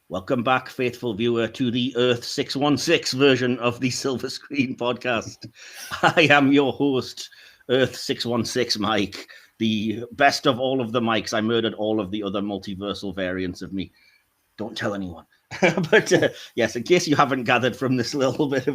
Welcome back, faithful viewer, to the Earth 616 version of the Silver Screen podcast. I am your host, Earth 616 Mike, the best of all of the Mikes. I murdered all of the other multiversal variants of me. Don't tell anyone. But yes, in case you haven't gathered from this little bit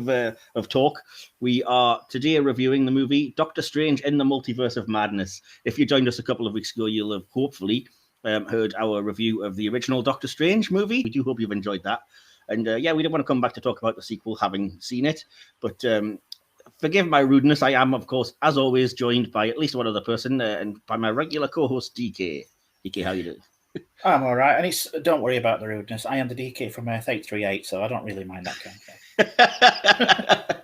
of talk, we are today reviewing the movie Doctor Strange in the Multiverse of Madness. If you joined us a couple of weeks ago, you'll have hopefully heard our review of the original Doctor Strange movie. We do hope you've enjoyed that. And we didn't want to come back to talk about the sequel, having seen it. But forgive my rudeness. I am, of course, as always, joined by at least one other person, and by my regular co-host, DK. DK, how you doing? I'm all right, and don't worry about the rudeness. I am the DK from Earth 838, so I don't really mind that kind of thing.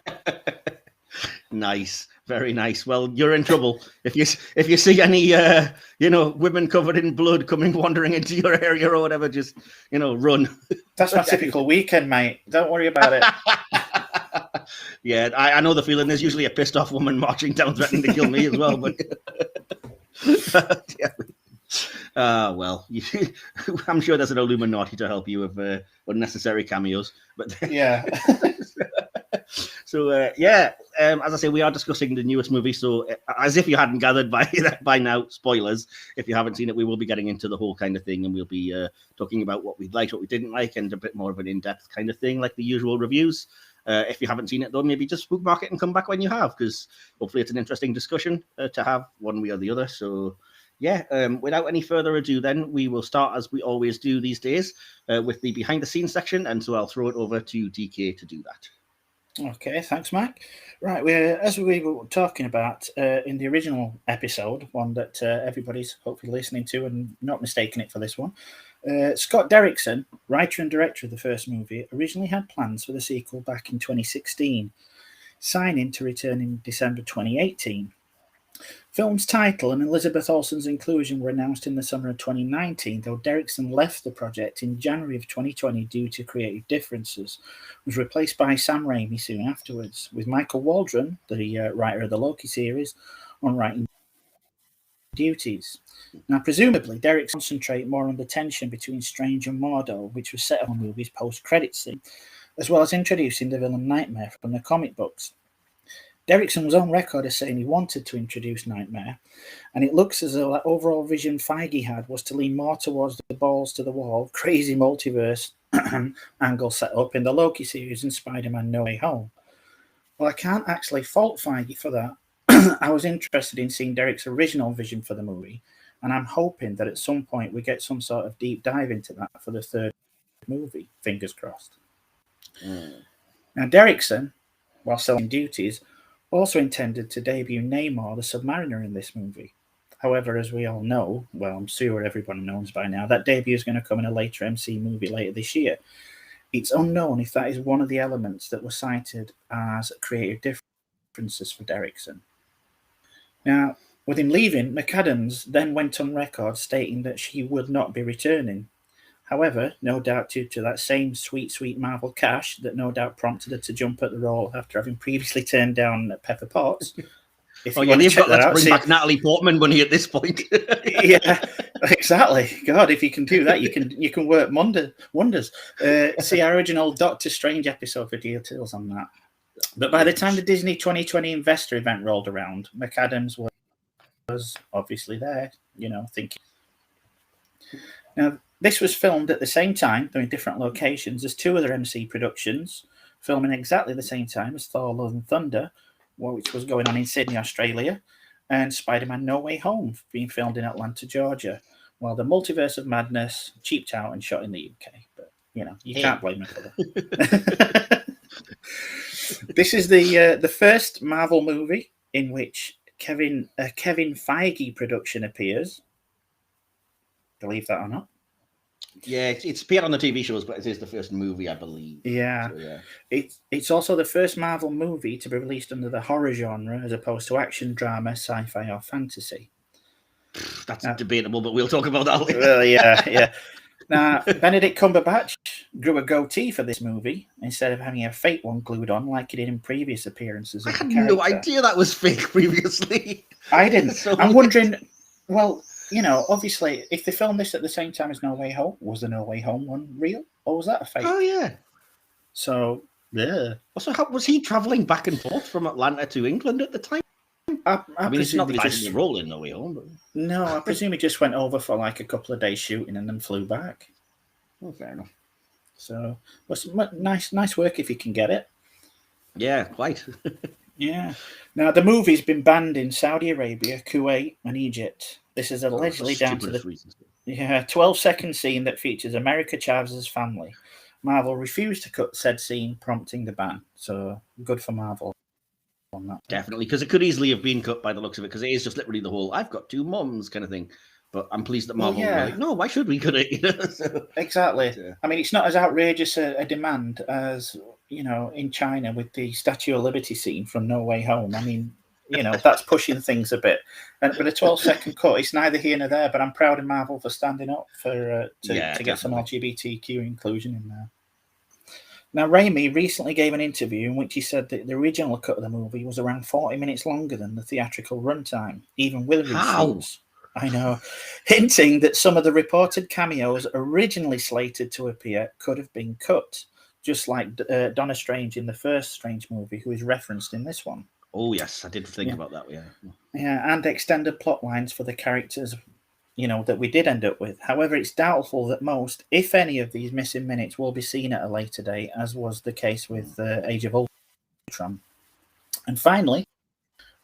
Nice, very nice. Well, you're in trouble if you see any women covered in blood coming wandering into your area or whatever. Just run. That's my typical weekend, mate. Don't worry about it. Yeah, I know the feeling. There's usually a pissed off woman marching down threatening to kill me as well. But yeah. Well, I'm sure there's an Illuminati to help you with unnecessary cameos. But yeah. So as I say, we are discussing the newest movie. So as if you hadn't gathered by now, spoilers. If you haven't seen it, we will be getting into the whole kind of thing, and we'll be talking about what we liked, what we didn't like, and a bit more of an in-depth kind of thing, like the usual reviews. If you haven't seen it, though, maybe just bookmark it and come back when you have, because hopefully it's an interesting discussion to have one way or the other. So. Yeah, without any further ado, then we will start as we always do these days with the behind the scenes section. And so I'll throw it over to DK to do that. Okay, thanks, Mike. Right, as we were talking about in the original episode, one that everybody's hopefully listening to and not mistaking it for this one, Scott Derrickson, writer and director of the first movie, originally had plans for the sequel back in 2016, signing to return in December 2018. Film's title and Elizabeth Olsen's inclusion were announced in the summer of 2019, though Derrickson left the project in January of 2020 due to creative differences, was replaced by Sam Raimi soon afterwards, with Michael Waldron, the writer of the Loki series, on writing duties. Now, presumably, Derrickson concentrate more on the tension between Strange and Mordo, which was set up on the movie's post-credit scene, as well as introducing the villain Nightmare from the comic books. Derrickson was on record as saying he wanted to introduce Nightmare, and it looks as though that overall vision Feige had was to lean more towards the balls to the wall, crazy multiverse angle set up in the Loki series and Spider-Man No Way Home. Well, I can't actually fault Feige for that. I was interested in seeing Derrick's original vision for the movie, and I'm hoping that at some point we get some sort of deep dive into that for the third movie, fingers crossed. Now, Derrickson, while still in duties, also intended to debut Namor the Submariner in this movie. However, as we all know, well, I'm sure everyone knows by now, that debut is going to come in a later MC movie later this year. It's unknown if that is one of the elements that were cited as creative differences for Derrickson. Now, with him leaving, Mcadams then went on record stating that she would not be returning. However, no doubt due to that same sweet, sweet Marvel cash that no doubt prompted her to jump at the role after having previously turned down Pepper Potts. They've got to bring back Natalie Portman money at this point. Yeah, exactly. God, if you can do that, you can work wonders. See our original Doctor Strange episode for details on that. But by the time the Disney 2020 investor event rolled around, Mcadams was obviously there, thinking. Now, this was filmed at the same time, though in different locations, as two other MC productions, filming exactly the same time as Thor Love and Thunder, which was going on in Sydney, Australia, and Spider-Man No Way Home, being filmed in Atlanta, Georgia, while the Multiverse of Madness cheaped out and shot in the UK. But, you can't blame them for that. This is the first Marvel movie in which Kevin Feige production appears. Believe that or not. Yeah, it's appeared on the TV shows, but it is the first movie, I believe. Yeah. So, yeah. It's also the first Marvel movie to be released under the horror genre as opposed to action, drama, sci-fi, or fantasy. That's debatable, but we'll talk about that later. Well, yeah. Now, Benedict Cumberbatch grew a goatee for this movie instead of having a fake one glued on like he did in previous appearances of the character. I had no idea that was fake previously. I didn't. I'm wondering, well, obviously, if they filmed this at the same time as No Way Home, was the No Way Home one real? or was that a fake? Oh yeah. So yeah. Also, how was he traveling back and forth from Atlanta to England at the time? I mean, it's not the just just role in No Way Home. But... No, I presume he just went over for like a couple of days shooting and then flew back. Oh, fair enough. So, nice work if you can get it. Yeah, quite. Yeah. Now, the movie's been banned in Saudi Arabia, Kuwait, and Egypt. This is allegedly down to the 12-second scene that features America Chavez's family. Marvel refused to cut said scene, prompting the ban. So, good for Marvel on that. Definitely, because it could easily have been cut by the looks of it, because it is just literally the whole "I've got two mums" kind of thing. But I'm pleased that Marvel were like, no, why should we cut it? So, exactly. I mean, it's not as outrageous a demand as, in China with the Statue of Liberty scene from No Way Home. I mean, that's pushing things a bit. But a 12-second cut, it's neither here nor there. But I'm proud of Marvel for standing up to get some LGBTQ inclusion in there. Now, Raimi recently gave an interview in which he said that the original cut of the movie was around 40 minutes longer than the theatrical runtime, even with reshoots. I know, hinting that some of the reported cameos originally slated to appear could have been cut, just like Donna Strange in the first Strange movie, who is referenced in this one. Oh, yes, I did think about that, yeah. Yeah, and extended plot lines for the characters, that we did end up with. However, it's doubtful that most, if any, of these missing minutes will be seen at a later date, as was the case with Age of Ultron. And finally,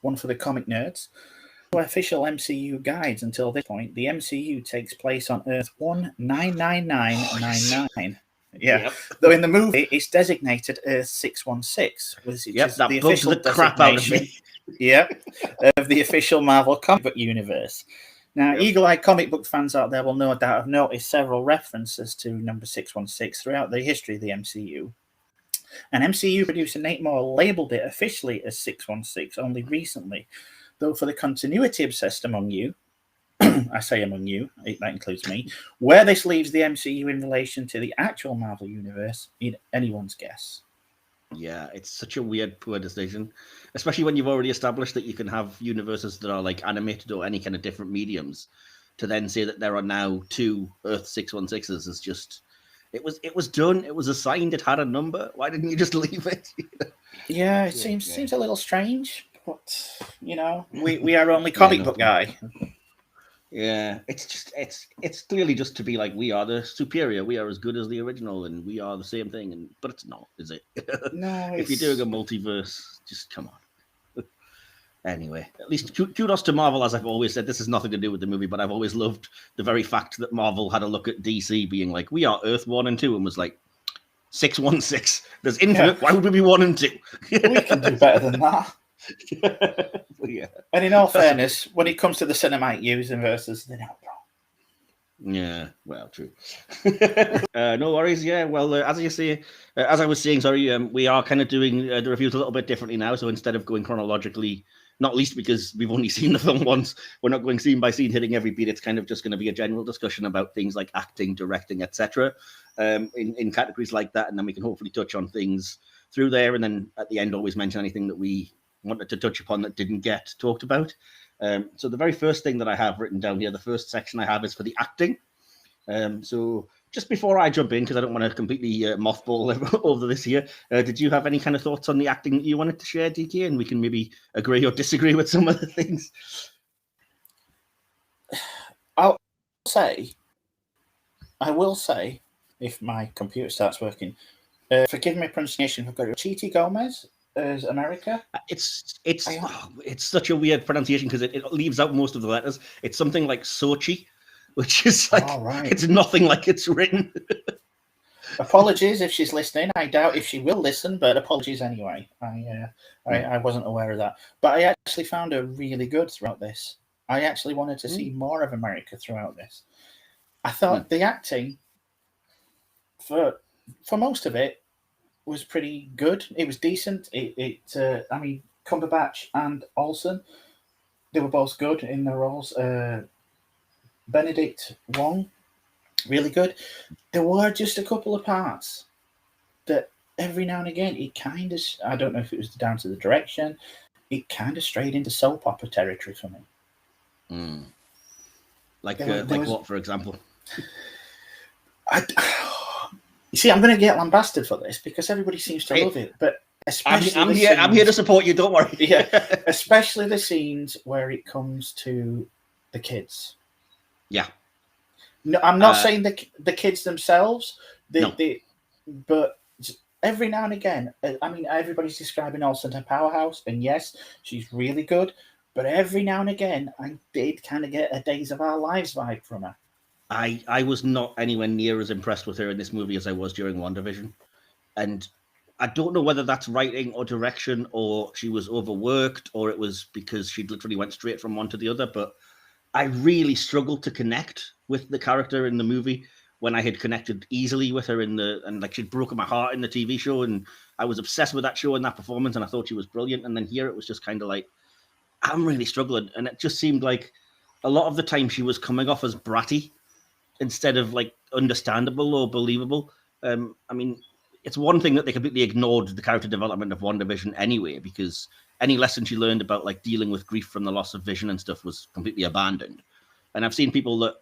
one for the comic nerds. Official MCU guides until this point, the MCU takes place on Earth 199999. Yeah, yep. Though in the movie it's designated Earth 616, which is that the bugs official the crap out of me. Of the official Marvel comic book universe. Now, eagle-eyed comic book fans out there will no doubt have noticed several references to number 616 throughout the history of the MCU. And MCU producer Nate Moore labelled it officially as 616 only recently. Though for the continuity obsessed among you, I say among you, that includes me, where this leaves the MCU in relation to the actual Marvel Universe is anyone's guess. Yeah, it's such a weird, poor decision, especially when you've already established that you can have universes that are like animated or any kind of different mediums. To then say that there are now two Earth 616s is just... It was done. It was assigned. It had a number. Why didn't you just leave it? Yeah, it seems a little strange. But we are only comic book guy. Yeah, it's clearly just to be like, we are the superior, we are as good as the original, and we are the same thing. But it's not, is it? No. If you're doing a multiverse, just come on. Anyway, at least kudos to Marvel, as I've always said. This has nothing to do with the movie, but I've always loved the very fact that Marvel had a look at DC being like, we are Earth 1 and 2, and was like, 616. There's infinite. Why would we be 1 and 2? We can do better than that. Yeah. And in all fairness, when it comes to the cinematic universes, they're not wrong. Yeah, well, true. No worries. Yeah, well, as I was saying, sorry, we are kind of doing the reviews a little bit differently now. So instead of going chronologically, not least because we've only seen the film once, we're not going scene by scene, hitting every beat. It's kind of just going to be a general discussion about things like acting, directing, etc. In categories like that, and then we can hopefully touch on things through there, and then at the end, always mention anything that we wanted to touch upon that didn't get talked about. So the very first thing that I have written down here, the first section I have is for the acting. So just before I jump in, because I don't want to completely mothball over this here, did you have any kind of thoughts on the acting that you wanted to share, DK? And we can maybe agree or disagree with some of the things. I will say, if my computer starts working, forgive my pronunciation, I've got Chiti Gomez as America. It's such a weird pronunciation because it leaves out most of the letters. It's something like Sochi, which is like, It's nothing like it's written. Apologies if she's listening. I doubt if she will listen, but apologies anyway. I wasn't aware of that. But I actually found her really good throughout this. I actually wanted to see more of America throughout this. I thought the acting, for most of it, was pretty good. It was decent. I mean, Cumberbatch and Olsen, they were both good in their roles. Benedict Wong, really good. There were just a couple of parts that every now and again, it kind of, I don't know if it was down to the direction, it kind of strayed into soap opera territory for me. Like what, for example? You see, I'm going to get lambasted for this because everybody seems to love it, but especially I'm here to support you. Don't worry. Yeah, especially the scenes where it comes to the kids. Yeah. No, I'm not saying the kids themselves. No. But every now and again, I mean, everybody's describing Olsen a powerhouse, and yes, she's really good. But every now and again, I did kind of get a Days of Our Lives vibe from her. I was not anywhere near as impressed with her in this movie as I was during WandaVision. And I don't know whether that's writing or direction, or she was overworked, or it was because she literally went straight from one to the other. But I really struggled to connect with the character in the movie when I had connected easily with her and like she'd broken my heart in the TV show, and I was obsessed with that show and that performance, and I thought she was brilliant. And then here it was just kind of like, I'm really struggling. And it just seemed like a lot of the time she was coming off as bratty instead of like understandable or believable. I mean, it's one thing that they completely ignored the character development of WandaVision anyway, because any lesson she learned about like dealing with grief from the loss of vision and stuff was completely abandoned. And I've seen people that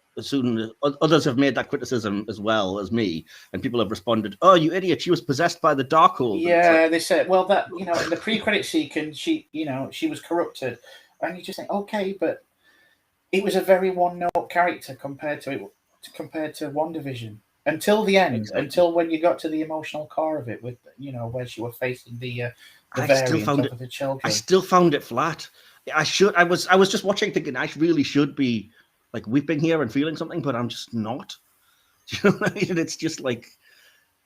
others have made that criticism as well as me, and people have responded, "Oh, you idiot! She was possessed by the Darkhold." Yeah, they said, well, that in the pre-credit sequence, she was corrupted, and you just think, okay, but it was a very one-note character compared to WandaVision until the end, until when you got to the emotional core of it, with where she was facing the variant of the children. I still found it flat. I was just watching thinking I really should be like weeping here and feeling something, but I'm just not. Do you know what I mean? It's just like,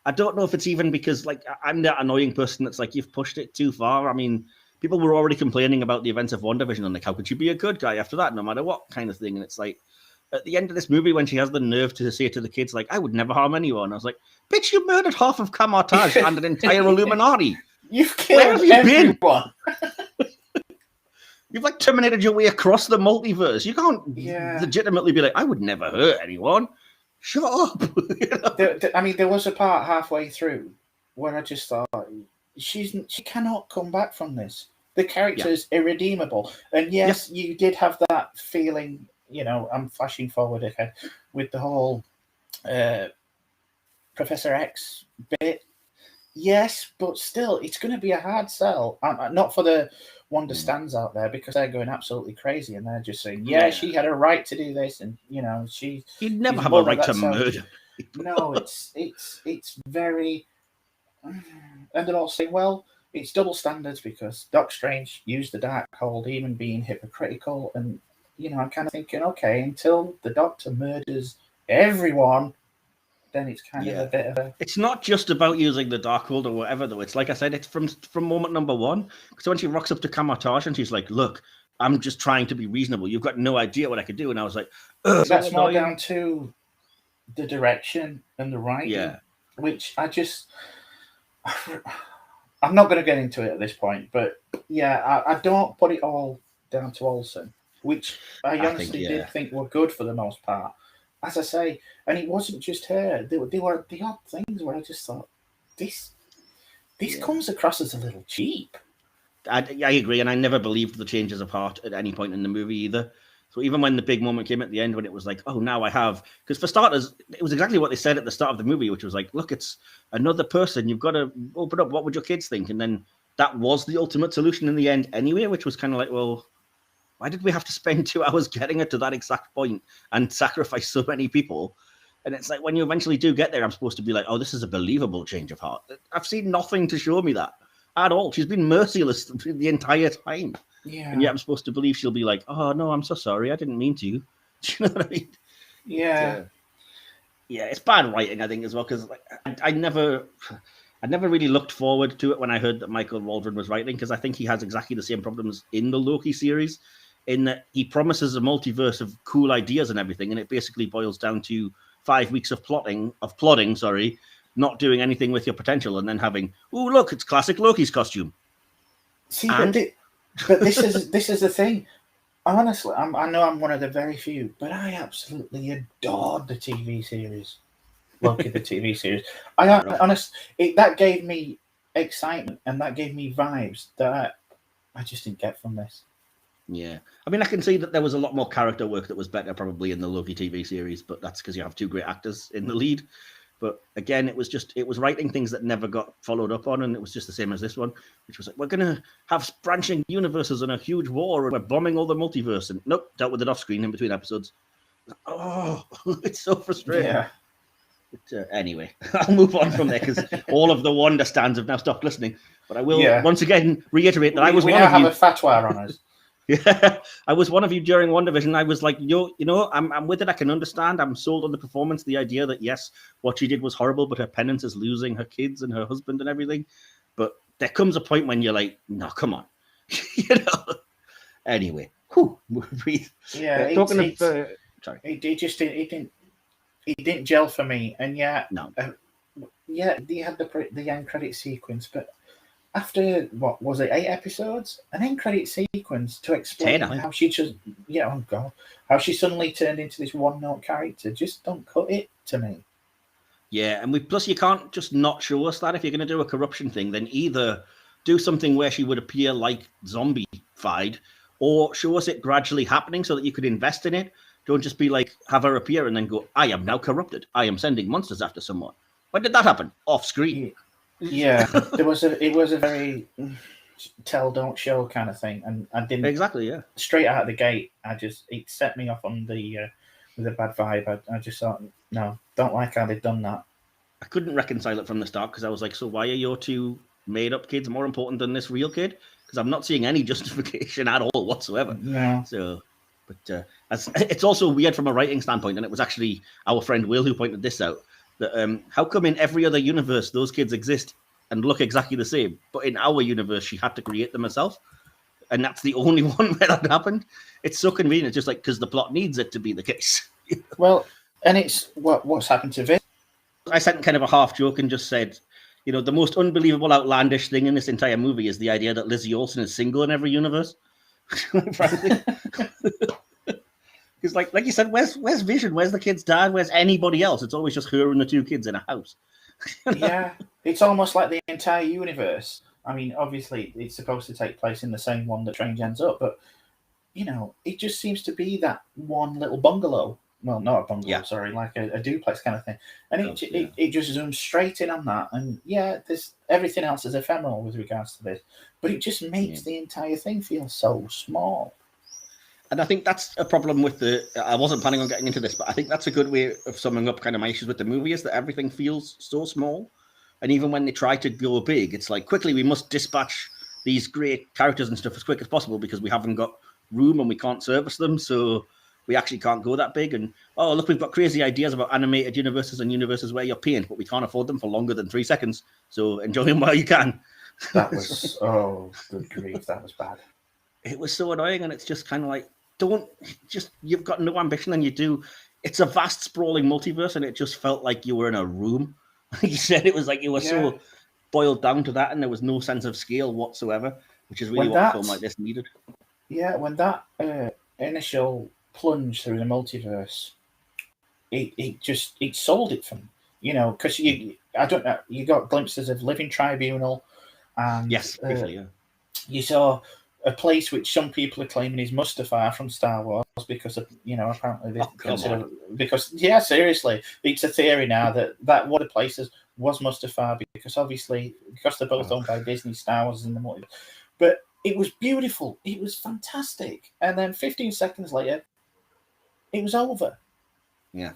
I don't know if it's even because like I'm that annoying person that's like, you've pushed it too far. I mean, people were already complaining about the events of WandaVision and like, how could you be a good guy after that, no matter what kind of thing? And it's like, at the end of this movie, when she has the nerve to say to the kids, like, I would never harm anyone. I was like, bitch, you murdered half of Camartage and an entire Illuminati. You've killed everyone. You've like terminated your way across the multiverse. You can't legitimately be like, I would never hurt anyone. Shut up. I mean, there was a part halfway through where I just thought, she cannot come back from this. The character's irredeemable. And yes, you did have that feeling, I'm flashing forward ahead with the whole Professor X bit. Yes, but still, it's going to be a hard sell. Not for the Wanda stands out there, because they're going absolutely crazy and they're just saying, she had a right to do this, and you'd never have a right to murder. No, it's very, and they're all saying, well, it's double standards because Doc Strange used the Darkhold, even being hypocritical, and I'm kind of thinking, okay, until the Doctor murders everyone, then it's kind of a bit of a... It's not just about using the Darkhold or whatever, though. It's like I said, it's from moment number one. So when she rocks up to Camartage and she's like, look, I'm just trying to be reasonable. You've got no idea what I could do. And I was like, that's more down to the direction and the writing, which I'm not going to get into it at this point, but I don't put it all down to Olsen, which I honestly did think were good for the most part. As I say, and it wasn't just her. They were the odd things where I just thought, this comes across as a little cheap. I agree, and I never believed the changes of heart at any point in the movie either. So even when the big moment came at the end, when it was like, oh, now I have... Because for starters, it was exactly what they said at the start of the movie, which was like, look, it's another person. You've got to open up. What would your kids think? And then that was the ultimate solution in the end anyway, which was kind of like, well... Why did we have to spend 2 hours getting it to that exact point and sacrifice so many people? And it's like, when you eventually do get there, I'm supposed to be like, oh, this is a believable change of heart. I've seen nothing to show me that at all. She's been merciless the entire time. Yeah. And yet I'm supposed to believe she'll be like, oh, no, I'm so sorry. I didn't mean to. Do you know what I mean? Yeah. Yeah, it's bad writing, I think, as well, because like, I never really looked forward to it when I heard that Michael Waldron was writing, because I think he has exactly the same problems in the Loki series, in that he promises a multiverse of cool ideas and everything, and it basically boils down to 5 weeks of plotting, not doing anything with your potential, and then having, oh, look, it's classic Loki's costume. See, but this is the thing. Honestly, I know I'm one of the very few, but I absolutely adored the TV series. Loki, the TV series. That gave me excitement, and that gave me vibes that I just didn't get from this. Yeah. I mean, I can see that there was a lot more character work that was better probably in the Loki TV series, but that's because you have two great actors in the lead. But again, it was writing things that never got followed up on, and it was just the same as this one, which was like, we're going to have branching universes and a huge war, and we're bombing all the multiverse. And nope, dealt with it off screen in between episodes. Oh, it's so frustrating. Yeah. But, anyway, I'll move on from there because all of the Wanda stands have now stopped listening. But I will once again reiterate that I was one of you. We now have a fatwa on us. Yeah, I was one of you during WandaVision. I was like, I'm with it. I can understand. I'm sold on the performance. The idea that, yes, what she did was horrible, but her penance is losing her kids and her husband and everything. But there comes a point when you're like, no, come on. Anyway, breathe. Yeah, sorry. It didn't gel for me. And no. They had the end credit sequence, but after, what was it, 8 episodes? An end credit sequence to explain how she just, how she suddenly turned into this one-note character. Just don't cut it to me. Yeah, and plus you can't just not show us that. If you're going to do a corruption thing, then either do something where she would appear like zombie-fied, or show us it gradually happening so that you could invest in it. Don't just be like, have her appear and then go, I am now corrupted. I am sending monsters after someone. When did that happen? Off screen. Yeah, it was a very tell don't show kind of thing, and I didn't exactly. Yeah, straight out of the gate, it set me off on the with a bad vibe. I just thought, no, don't like how they've done that. I couldn't reconcile it from the start because I was like, so why are your 2 made up kids more important than this real kid? Because I'm not seeing any justification at all whatsoever. No. So, but it's also weird from a writing standpoint, and it was actually our friend Will who pointed this out. That how come in every other universe those kids exist and look exactly the same, but in our universe she had to create them herself, and that's the only one where that happened? It's so convenient, just like because the plot needs it to be the case. Well, and it's what's happened to Vic. I sent kind of a half joke and just said, the most unbelievable, outlandish thing in this entire movie is the idea that Lizzie Olsen is single in every universe. Frankly. Because, like you said, where's Vision? Where's the kid's dad? Where's anybody else? It's always just her and the 2 kids in a house. Yeah, it's almost like the entire universe. I mean, obviously, it's supposed to take place in the same one that Strange ends up, but, it just seems to be that one little bungalow. Well, not a bungalow, sorry, like a duplex kind of thing. And it just zooms straight in on that. And, there's everything else is ephemeral with regards to this. But it just makes the entire thing feel so small. And I think that's a problem with I wasn't planning on getting into this, but I think that's a good way of summing up kind of my issues with the movie is that everything feels so small. And even when they try to go big, it's like, quickly, we must dispatch these great characters and stuff as quick as possible because we haven't got room and we can't service them. So we actually can't go that big. And, oh, look, we've got crazy ideas about animated universes and universes where you're paint, but we can't afford them for longer than 3 seconds. So enjoy them while you can. That was, good grief, that was bad. It was so annoying, and it's just kind of like, you've got no ambition and you do. It's a vast, sprawling multiverse, and it just felt like you were in a room. You said it was like you were so boiled down to that, and there was no sense of scale whatsoever, which is really what a film like this needed. Yeah, when that initial plunge through the multiverse, it sold it for me. Because you got glimpses of Living Tribunal, and yes, briefly, you saw a place which some people are claiming is Mustafar from Star Wars because of, apparently they consider, because seriously, it's a theory now that one of the places was Mustafar because they're both owned by Disney. Star Wars in the multiverse, but it was beautiful, it was fantastic, and then 15 seconds later, it was over. Yeah.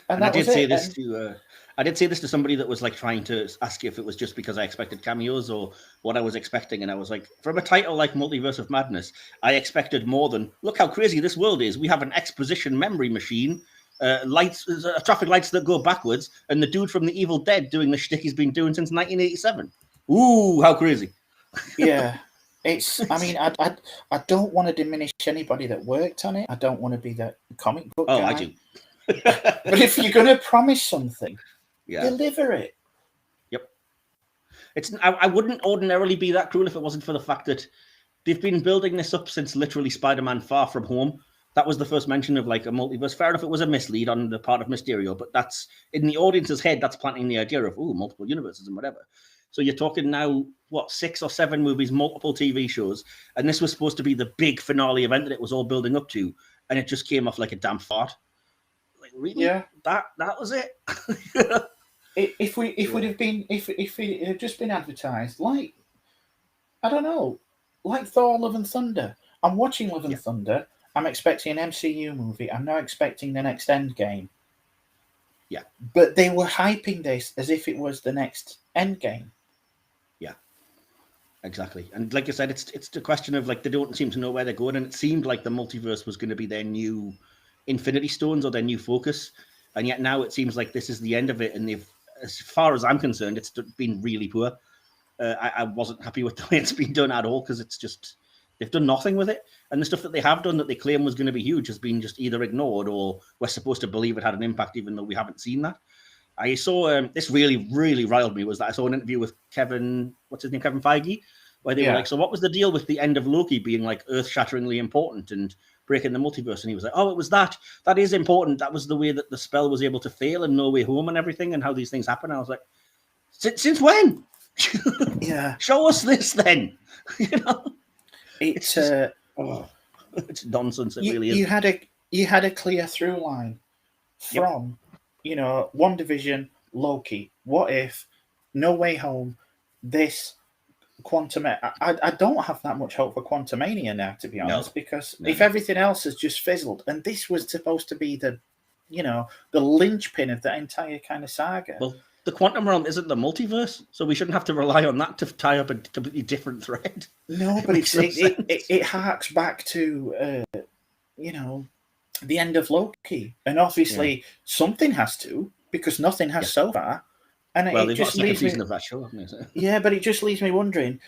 And I did say this to somebody that was like trying to ask if it was just because I expected cameos or what I was expecting. And I was like, from a title like Multiverse of Madness, I expected more than, look how crazy this world is. We have an exposition memory machine, traffic lights that go backwards, and the dude from The Evil Dead doing the shtick he's been doing since 1987. Ooh, how crazy. Yeah. I don't want to diminish anybody that worked on it. I don't want to be the comic book guy. I do. But if you're going to promise something, deliver it. Yep. I wouldn't ordinarily be that cruel if it wasn't for the fact that they've been building this up since literally Spider-Man Far From Home. That was the first mention of like a multiverse. Fair enough, it was a mislead on the part of Mysterio, but that's in the audience's head, that's planting the idea of, multiple universes and whatever. So you're talking now, 6 or 7 movies, multiple TV shows, and this was supposed to be the big finale event that it was all building up to, and it just came off like a damn fart. Like, really? Yeah. That was it? if it had just been advertised like, I don't know, like Thor: Love and Thunder. I'm watching Love and Thunder. I'm expecting an MCU movie. I'm not expecting the next Endgame. Yeah. But they were hyping this as if it was the next Endgame. Yeah. Exactly. And like I said, it's the question of, like, they don't seem to know where they're going, and it seemed like the multiverse was going to be their new Infinity Stones or their new focus. And yet now it seems like this is the end of it, and they've, as far as I'm concerned, it's been really poor. I wasn't happy with the way it's been done at all, because it's just, they've done nothing with it. And the stuff that they have done that they claim was going to be huge has been just either ignored, or we're supposed to believe it had an impact even though we haven't seen that. I saw, this really, really riled me, was that I saw an interview with Kevin Feige, where they were like, so what was the deal with the end of Loki being like earth-shatteringly important and breaking the multiverse? And he was like, oh, it was that. That is important. That was the way that the spell was able to fail in No Way Home and everything, and how these things happen. And I was like, since when? Yeah. Show us this then. It's it's nonsense. It really is. You had a clear through line from WandaVision, Loki, What If, No Way Home, this Quantum. I don't have that much hope for Quantumania now, to be honest, because if everything else has just fizzled, and this was supposed to be the linchpin of the entire kind of saga. Well, the quantum realm isn't the multiverse, so we shouldn't have to rely on that to tie up a completely different thread. No, but it harks back to the end of Loki, and obviously something has to, because nothing has so far. And they've got a second season of that show, haven't they? Yeah, but it just leaves me wondering,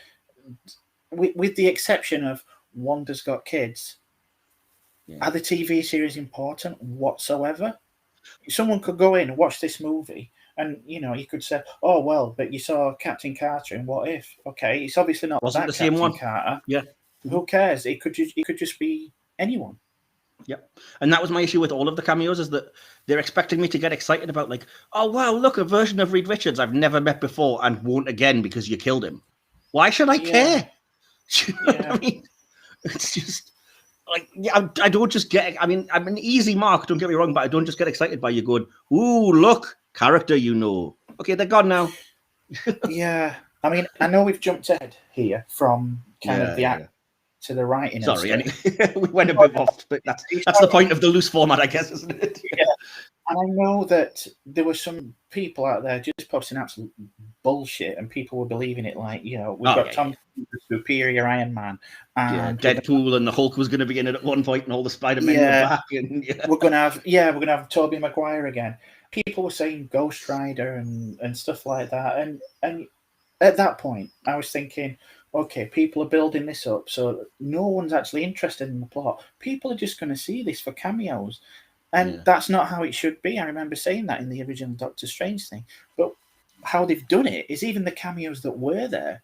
with the exception of Wanda's got kids, are the TV series important whatsoever? Someone could go in and watch this movie, and you could say, "Oh well, but you saw Captain Carter in What If?" Okay, it's obviously not Wasn't that the same Captain one. Carter. Yeah, who cares? It could just be anyone. Yep. And that was my issue with all of the cameos, is that they're expecting me to get excited about, like, oh, wow, look, a version of Reed Richards I've never met before and won't again because you killed him. Why should I care? You know what I mean? It's just, like, I don't just get, I mean, I'm an easy mark, don't get me wrong, but I don't just get excited by you going, ooh, look, character Okay, they're gone now. Yeah. I mean, I know we've jumped ahead here from kind of the act to the writing. Sorry, we went a bit off, but that's the point of the loose format, I guess, isn't it? Yeah. And I know that there were some people out there just posting absolute bullshit, and people were believing it. Like, we've got Tom, the superior Iron Man, and Deadpool, and the Hulk was going to be in it at one point, and all the Spider-Men were back. And, we're gonna have Tobey Maguire again. People were saying Ghost Rider and stuff like that, and at that point, I was thinking, okay, people are building this up, so no one's actually interested in the plot. People are just going to see this for cameos. And that's not how it should be. I remember saying that in the original Doctor Strange thing. But how they've done it is even the cameos that were there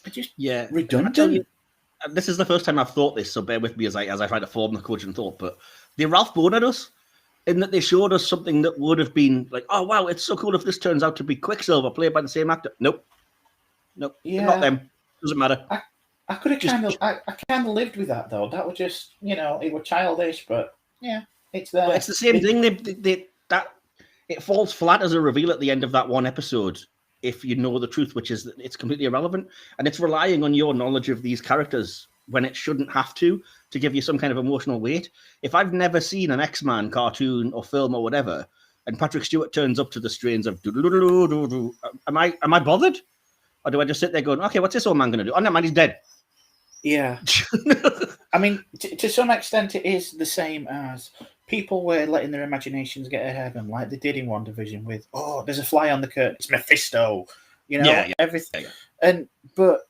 are just redundant. This is the first time I've thought this, so bear with me as I try to form the cogent thought. But they Ralph Boned us in that they showed us something that would have been like, oh, wow, it's so cool if this turns out to be Quicksilver, played by the same actor. Nope, not them. Doesn't matter. I could have I kind of lived with that, though. That was just, it was childish, but yeah, it's there. But it's the same thing. It falls flat as a reveal at the end of that one episode if you know the truth, which is that it's completely irrelevant, and it's relying on your knowledge of these characters when it shouldn't have to give you some kind of emotional weight. If I've never seen an X-Man cartoon or film or whatever, and Patrick Stewart turns up to the strains of am I bothered? Or do I just sit there going, okay, what's this old man going to do? Oh, no, man, he's dead. Yeah. I mean, to some extent, it is the same as people were letting their imaginations get ahead of them, like they did in WandaVision with, oh, there's a fly on the curtain, it's Mephisto, everything. But,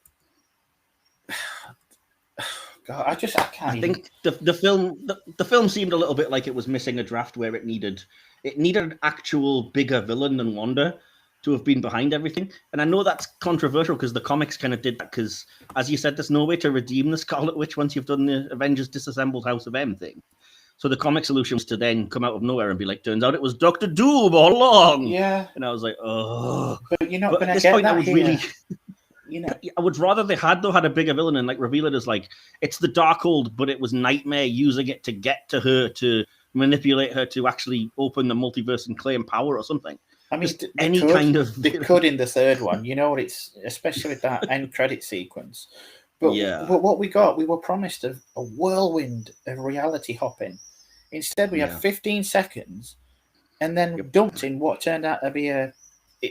God, I can't. I think the film seemed a little bit like it was missing a draft where it needed an actual bigger villain than Wanda to have been behind everything. And I know that's controversial because the comics kind of did that, because, as you said, there's no way to redeem the Scarlet Witch once you've done the Avengers Disassembled House of M thing. So the comic solution was to then come out of nowhere and be like, turns out it was Dr. Doom all along. Yeah. And I was like, oh. But you're not going to get that here. Really... I would rather they had a bigger villain and reveal it as it's the Darkhold, but it was Nightmare using it to get to her, to manipulate her to actually open the multiverse and claim power or something. I mean, they could in the third one. You know what? It's especially with that end credit sequence. But what we got, we were promised a whirlwind of reality hopping. Instead, we had 15 seconds, and then dumped in what turned out to be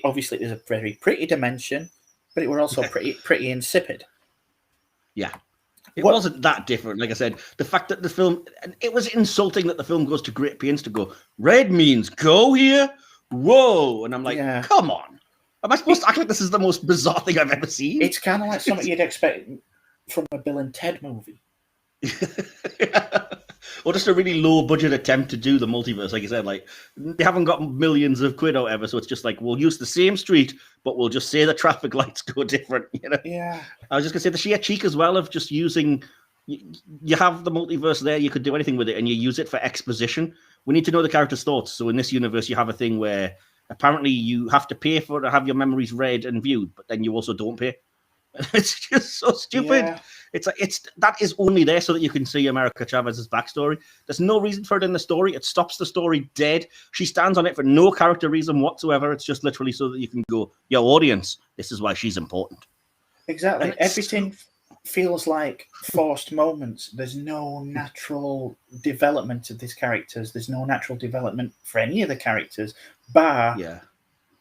obviously it was a very pretty dimension, but it were also pretty insipid. Yeah. It wasn't that different. Like I said, the fact that the film, it was insulting that the film goes to great pains to go, red means go here? Whoa. And I'm like, come on. Am I supposed to act like this is the most bizarre thing I've ever seen? It's kind of like something you'd expect from a Bill and Ted movie. Or just a really low budget attempt to do the multiverse. Like you said, like they haven't got millions of quid or whatever, so it's just like we'll use the same street, but we'll just say the traffic lights go different. You know? Yeah. I was just gonna say the sheer cheek as well of just using. You have the multiverse there. You could do anything with it, and you use it for exposition. We need to know the character's thoughts. So in this universe, you have a thing where apparently you have to pay for to have your memories read and viewed, but then you also don't pay. It's just so stupid. Yeah. It's that is only there so that you can see America Chavez's backstory. There's no reason for it in the story. It stops the story dead. She stands on it for no character reason whatsoever. It's just literally so that you can go, yo, audience, this is why she's important. Exactly. Everything feels like forced moments. There's no natural development of these characters. There's no natural development for any of the characters, bar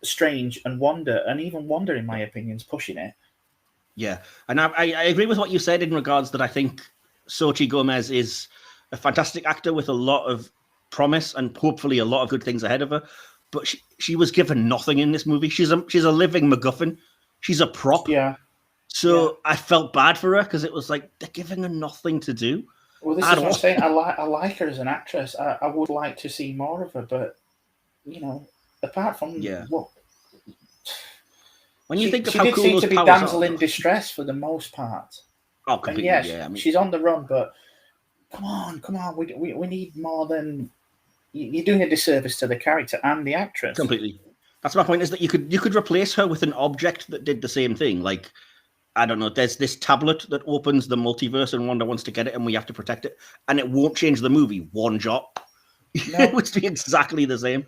Strange and Wanda. And even Wanda, in my opinion, is pushing it. Yeah, and I agree with what you said in regards that I think Xochitl Gomez is a fantastic actor with a lot of promise and hopefully a lot of good things ahead of her. But she was given nothing in this movie. She's a living MacGuffin. She's a prop. Yeah. So I felt bad for her because it was like they're giving her nothing to do. Well, this is what I'm saying. I like her as an actress. I would like to see more of her, but you know, apart from what. When you think of she how did cool seem those to be powers damsel are, in distress for the most part. Oh, completely. And I mean, she's on the run, but come on, we need more than you're doing a disservice to the character and the actress. Completely. That's my point. Is that you could replace her with an object that did the same thing. Like I don't know. There's this tablet that opens the multiverse, and Wanda wants to get it, and we have to protect it, and it won't change the movie one jot. No. It would be exactly the same.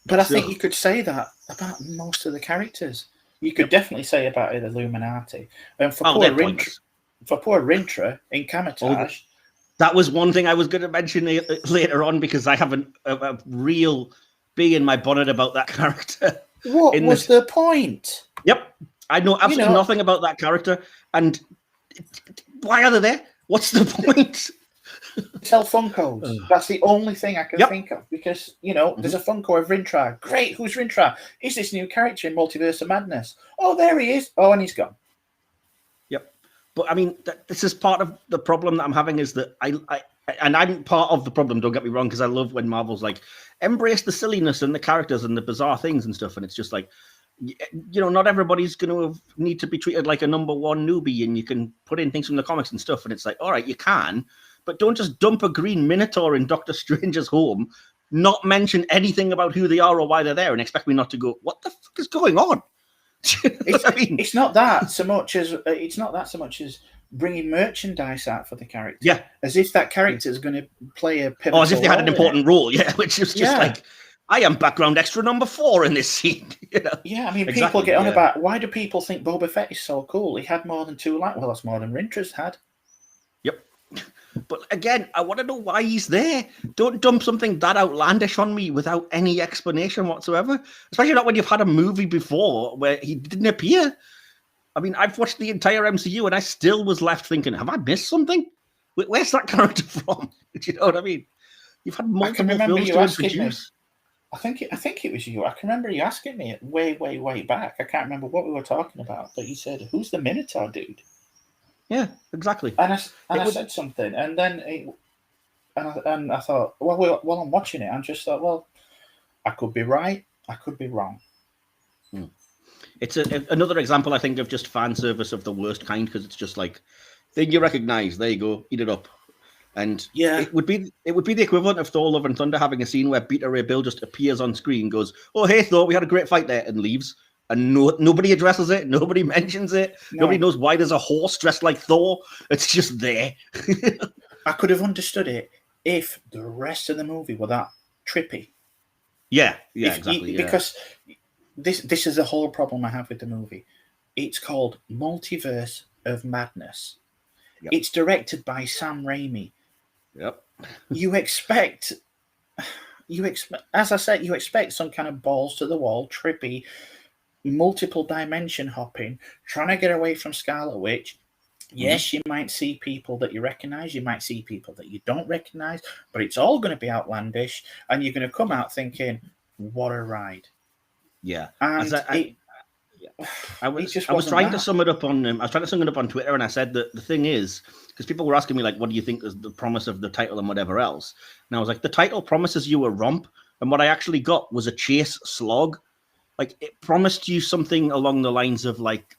But I think you could say that about most of the characters. You could definitely say about the Illuminati. And for poor Rintra in Camouflage. That was one thing I was going to mention later on because I have a real bee in my bonnet about that character. What was the point? Yep. I know absolutely nothing about that character. And why are they there? What's the point? Sell Funkos. That's the only thing I can think of because, there's a Funko of Rintra. Great. Who's Rintra? He's this new character in Multiverse of Madness. Oh, there he is. Oh, and he's gone. Yep. But I mean, this is part of the problem that I'm having is that and I'm part of the problem, don't get me wrong, because I love when Marvel's like, embrace the silliness and the characters and the bizarre things and stuff. And it's just like, not everybody's going to need to be treated like a number one newbie and you can put in things from the comics and stuff. And it's like, all right, you can. But don't just dump a green Minotaur in Doctor Strange's home, not mention anything about who they are or why they're there, and expect me not to go, what the fuck is going on? It's not that so much as bringing merchandise out for the character. Yeah. As if that character is going to play a pivotal role. Or as if they had an important role, which is just like, I am background extra number 4 in this scene. Yeah, I mean, people get on about, why do people think Boba Fett is so cool? He had more than 2 lights. Well, that's more than Rintra's had. Yep. But again, I want to know why he's there. Don't dump something that outlandish on me without any explanation whatsoever. Especially not when you've had a movie before where he didn't appear. I mean, I've watched the entire MCU and I still was left thinking, have I missed something? Where's that character from? Do you know what I mean? You've had multiple films to introduce. I think it was you. I can remember you asking me it way back. I can't remember what we were talking about, but you said, "Who's the Minotaur dude?" Yeah, exactly. And I said something, and then I thought, well, while I'm watching it, I just thought, well, I could be right, I could be wrong. It's another example, I think, of just fan service of the worst kind, because it's just like, thing you recognize, there you go, eat it up. And it would be the equivalent of Thor: Love and Thunder having a scene where Beta Ray Bill just appears on screen, goes, "Oh hey Thor, we had a great fight there," and leaves. And nobody addresses it. Nobody mentions it. No. Nobody knows why there's a horse dressed like Thor. It's just there. I could have understood it if the rest of the movie were that trippy. Yeah, exactly. Because this is the whole problem I have with the movie. It's called Multiverse of Madness. Yep. It's directed by Sam Raimi. Yep. You expect, as I said, you expect some kind of balls to the wall, trippy, multiple dimension hopping, trying to get away from Scarlet Witch. Yes, you might see people that you recognize, you might see people that you don't recognize, but it's all going to be outlandish, and you're going to come out thinking, "What a ride!" Yeah, and I was trying to sum it up on Twitter, and I said that the thing is, because people were asking me like, what do you think is the promise of the title and whatever else, and I was like, the title promises you a romp, and what I actually got was a chase slog. Like, it promised you something along the lines of, like,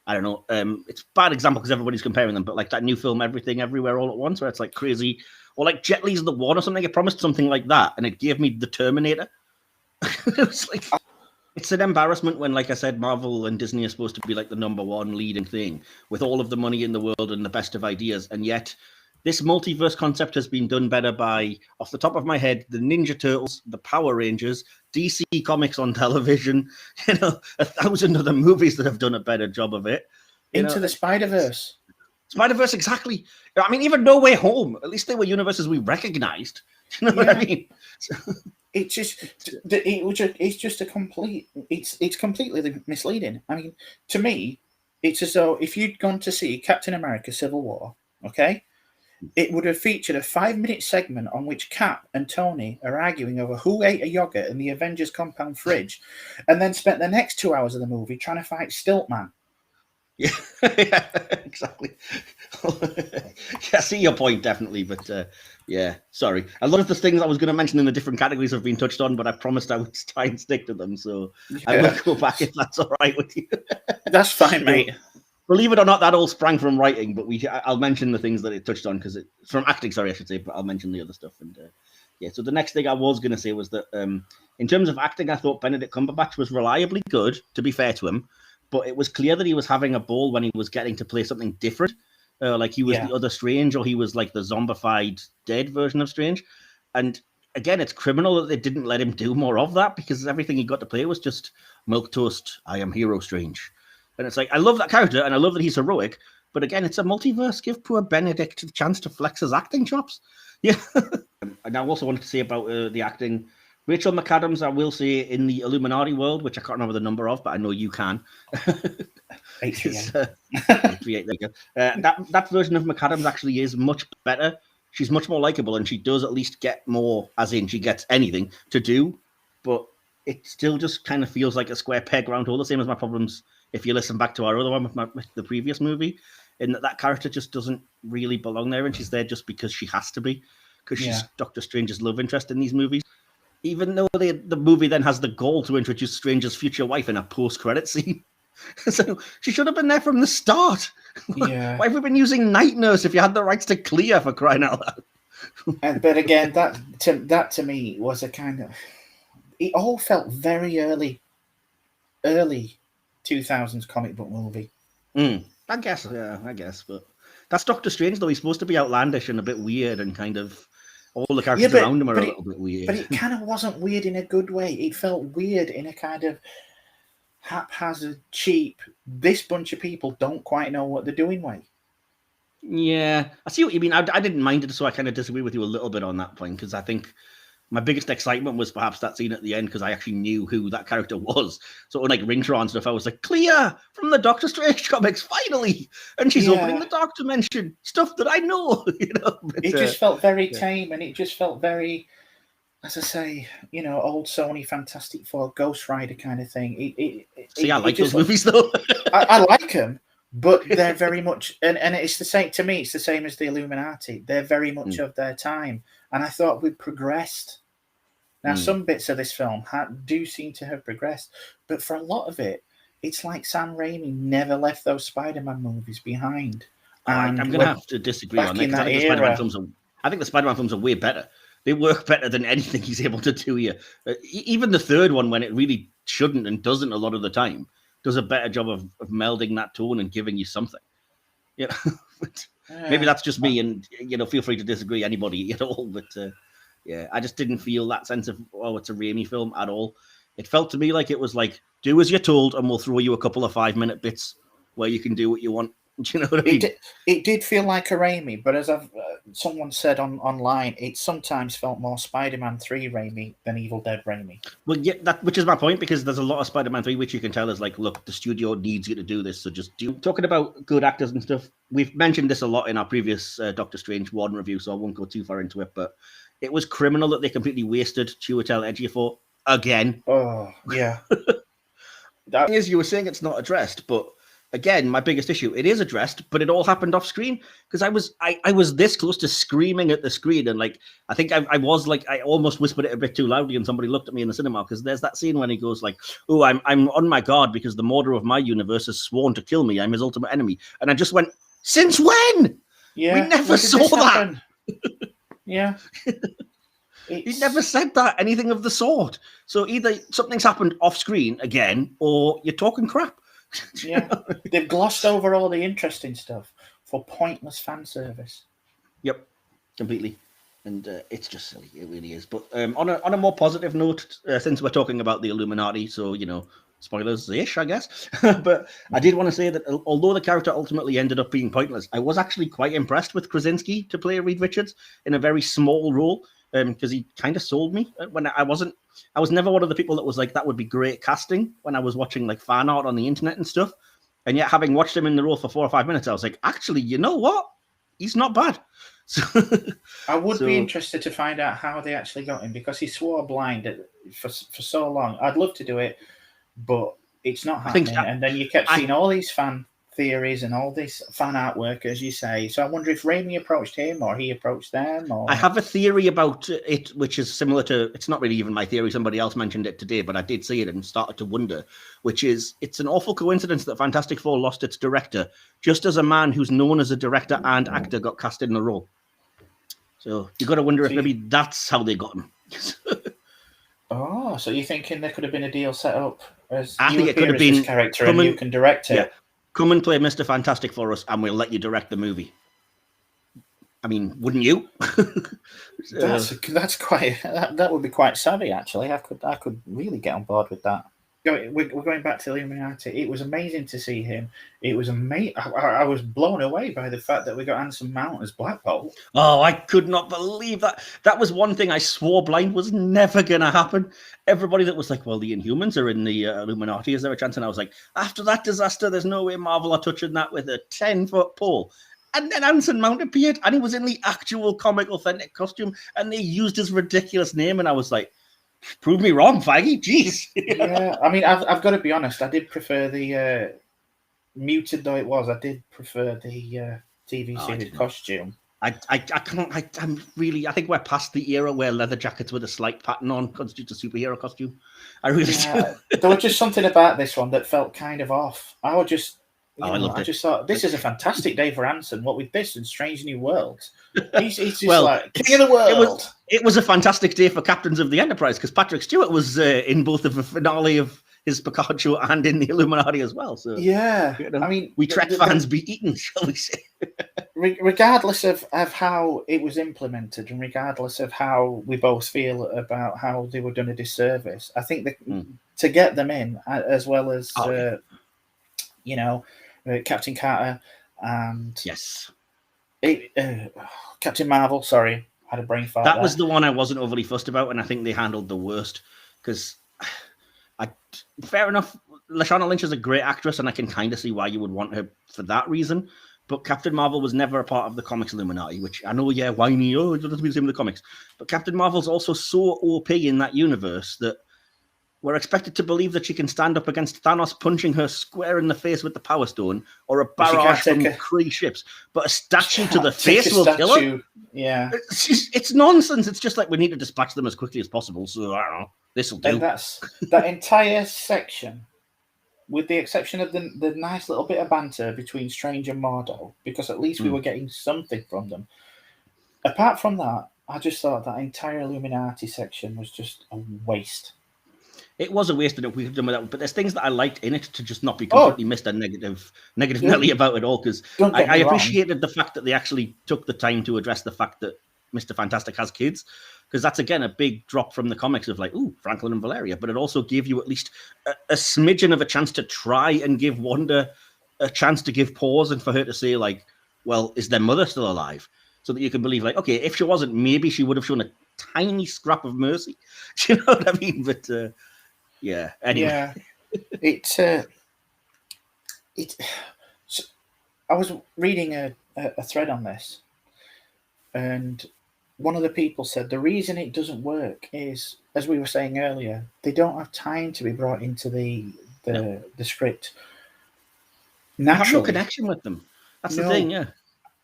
I don't know, it's a bad example because everybody's comparing them, but like that new film Everything Everywhere All at Once, where it's like crazy, or like Jet Li's The One or something. It promised something like that, and it gave me The Terminator. It was like, it's an embarrassment when, like I said, Marvel and Disney are supposed to be like the number one leading thing with all of the money in the world and the best of ideas, and yet this multiverse concept has been done better by, off the top of my head, the Ninja Turtles, the Power Rangers, DC Comics on television, 1,000 other movies that have done a better job of it. Into the Spider-Verse. Spider-Verse, exactly. I mean, even No Way Home, at least they were universes we recognized. You know what I mean? It's completely misleading. I mean, to me, it's as though if you'd gone to see Captain America: Civil War, okay, it would have featured a 5-minute segment on which Cap and Tony are arguing over who ate a yogurt in the Avengers compound fridge, and then spent the next 2 hours of the movie trying to fight Stiltman. Yeah, exactly. I see your point, definitely, but yeah, sorry. A lot of the things I was going to mention in the different categories have been touched on, but I promised I would try and stick to them, so I will go back if that's all right with you. That's fine, mate. Believe it or not, that all sprang from writing, but I'll mention the things that it touched on, because from acting, sorry, I should say, but I'll mention the other stuff. And yeah, so the next thing I was going to say was that in terms of acting, I thought Benedict Cumberbatch was reliably good, to be fair to him, but it was clear that he was having a ball when he was getting to play something different. Like he was the other Strange, or he was like the zombified dead version of Strange. And again, it's criminal that they didn't let him do more of that, because everything he got to play was just milquetoast, I am hero Strange. And it's like, I love that character and I love that he's heroic, but again, it's a multiverse. Give poor Benedict the chance to flex his acting chops. Yeah. And I also wanted to say about the acting. Rachel Mcadams, I will say, in the Illuminati world, which I can't remember the number of, but I know you can. 838. There you go. That version of Mcadams actually is much better. She's much more likable, and she does at least get more, as in she gets anything to do, but it still just kind of feels like a square peg round hole, the same as my problems if you listen back to our other one with the previous movie, in that character just doesn't really belong there, and she's there just because she has to be, because she's Doctor Strange's love interest in these movies. Even though the movie then has the goal to introduce Strange's future wife in a post-credit scene. So she should have been there from the start. Yeah. Why have we been using Night Nurse if you had the rights to Clea, for crying out loud? But again, that to me was a kind of... It all felt very early 2000s comic book movie. I guess, but that's Doctor Strange, though. He's supposed to be outlandish and a bit weird, and kind of all the characters around him are a little bit weird. But it kind of wasn't weird in a good way. It felt weird in a kind of haphazard, cheap, this bunch of people don't quite know what they're doing way. Yeah, I see what you mean. I didn't mind it, so I kind of disagree with you a little bit on that point, because I think my biggest excitement was perhaps that scene at the end, because I actually knew who that character was. So like Ringtron and stuff, I was like, Clea from the Doctor Strange comics, finally! And she's opening the Dark Dimension, stuff that I know. But, it just felt very tame, and it just felt very, as I say, old Sony Fantastic Four, Ghost Rider kind of thing. I like those movies, though. I like them, but they're very much, and it's the same, to me, it's the same as the Illuminati. They're very much of their time. And I thought we'd progressed. Now, some bits of this film do seem to have progressed, but for a lot of it, it's like Sam Raimi never left those Spider-Man movies behind. I'm going to have to disagree on that, because I think the Spider-Man films are way better. They work better than anything he's able to do here. Even the third one, when it really shouldn't and doesn't a lot of the time, does a better job of melding that tone and giving you something. Maybe that's just me, and feel free to disagree, anybody at all. But I just didn't feel that sense of, it's a Raimi film at all. It felt to me like it was like do as you're told, and we'll throw you a couple of 5-minute bits where you can do what you want. Do you know what I mean? It did feel like a Raimi, but as someone said online, it sometimes felt more Spider-Man 3 Raimi than Evil Dead Raimi. Well, yeah, which is my point, because there's a lot of Spider-Man 3 which you can tell is like, look, the studio needs you to do this, so just do. Talking about good actors and stuff, we've mentioned this a lot in our previous Doctor Strange Warden review, so I won't go too far into it, but it was criminal that they completely wasted Chiwetel Ejiofor again. Oh, yeah. The thing is, you were saying it's not addressed, but again, my biggest issue, it is addressed, but it all happened off screen, because I was this close to screaming at the screen, and like I think I was like, I almost whispered it a bit too loudly, and somebody looked at me in the cinema, because there's that scene when he goes like, "Oh, I'm on my guard because the mortar of my universe has sworn to kill me. I'm his ultimate enemy," and I just went, "Since when? Yeah, we never saw that." Yeah. He never said that, anything of the sort. So either something's happened off screen again, or you're talking crap. Yeah, they've glossed over all the interesting stuff for pointless fan service. Yep, completely, and it's just silly. It really is. But on a more positive note, since we're talking about the Illuminati, so spoilers-ish, I guess. But I did want to say that although the character ultimately ended up being pointless, I was actually quite impressed with Krasinski to play Reed Richards in a very small role, because he kind of sold me when I was never one of the people that was like, that would be great casting when I was watching like fan art on the internet and stuff. And yet, having watched him in the role for 4 or 5 minutes, I was like, actually, you know what? He's not bad. So I would be interested to find out how they actually got him, because he swore blind for so long. I'd love to do it, but it's not happening. And then you kept seeing all these fan theories and all this fan artwork, as you say. So I wonder if Raimi approached him or he approached them. Or... I have a theory about it, which is similar to, it's not really even my theory, somebody else mentioned it today, but I did see it and started to wonder, which is, it's an awful coincidence that Fantastic Four lost its director, just as a man who's known as a director and actor got cast in the role. So you got to wonder if maybe that's how they got him. Oh, so you're thinking there could have been a deal set up as I think it could have been this character and you can direct it. Yeah. Come and play Mr. Fantastic for us, and we'll let you direct the movie. I mean, wouldn't you? That's quite. That would be quite savvy, actually. I could really get on board with that. We're going back to Illuminati. It was amazing to see him. It was amazing. I was blown away by the fact that we got Anson Mount as Black Bolt. Oh, I could not believe that. That was one thing I swore blind was never going to happen. Everybody that was like, well, the Inhumans are in the Illuminati. Is there a chance? And I was like, after that disaster, there's no way Marvel are touching that with a 10-foot pole. And then Anson Mount appeared, and he was in the actual comic authentic costume, and they used his ridiculous name, and I was like, prove me wrong, Feige. Jeez. Yeah, I mean, I've got to be honest. I did prefer the muted though it was. I did prefer the TV series costume. I think we're past the era where leather jackets with a slight pattern on constitutes a superhero costume. I really do. There was just something about this one that felt kind of off. I just thought this is a fantastic day for Anson. What with this and Strange New Worlds, he's just like king of the world. It was a fantastic day for Captains of the Enterprise, because Patrick Stewart was in both of the finale of his Picard show and in the Illuminati as well. So yeah, I mean, we Trek fans be eaten, shall we say? Regardless of how it was implemented, and regardless of how we both feel about how they were done a disservice, I think that to get them in, as well as Captain Carter and Captain Marvel. Sorry, I had a brain fart. That was the one I wasn't overly fussed about, and I think they handled the worst. Because, fair enough, Lashana Lynch is a great actress, and I can kind of see why you would want her for that reason. But Captain Marvel was never a part of the comics Illuminati, which I know, whiny, it doesn't be the same with the comics. But Captain Marvel's also so OP in that universe that we're expected to believe that she can stand up against Thanos punching her square in the face with the Power Stone, or a barrage from Kree ships. But a statue to the face will kill her? Yeah. It's nonsense. It's just like, we need to dispatch them as quickly as possible. So, I don't know. This will do. And that's that entire section, with the exception of the nice little bit of banter between Strange and Mordo, because at least we were getting something from them. Apart from that, I just thought that entire Illuminati section was just a waste. It was a waste of it. We could have done without, but there's things that I liked in it to just not be completely missed and negative Nelly about it all. Because I appreciated the fact that they actually took the time to address the fact that Mr. Fantastic has kids, because that's again a big drop from the comics of like, ooh, Franklin and Valeria, but it also gave you at least a smidgen of a chance to try and give Wanda a chance to give pause and for her to say like, well, is their mother still alive? So that you can believe like, okay, if she wasn't, maybe she would have shown a tiny scrap of mercy. Do you know what I mean? But yeah, anyway. Yeah, I was reading a thread on this, and one of the people said the reason it doesn't work is, as we were saying earlier, they don't have time to be brought into the script naturally. You have no connection with them. That's the thing, yeah.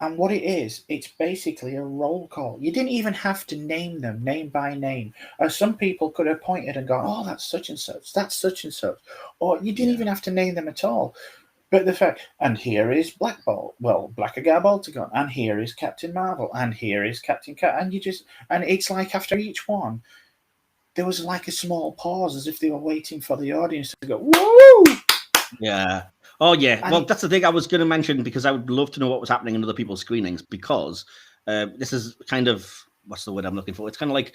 And what it is, it's basically a roll call. You didn't even have to name them name by name. Some people could have pointed and gone, oh, that's such and such, that's such and such. Or you didn't even have to name them at all. But the fact, and here is Black Guy Boltagon, and here is Captain Marvel, and here is Captain Cat, and it's like after each one, there was like a small pause as if they were waiting for the audience to go, woo! Yeah. Oh, yeah. Well, that's the thing I was going to mention, because I would love to know what was happening in other people's screenings, because this is kind of, what's the word I'm looking for? It's kind of like,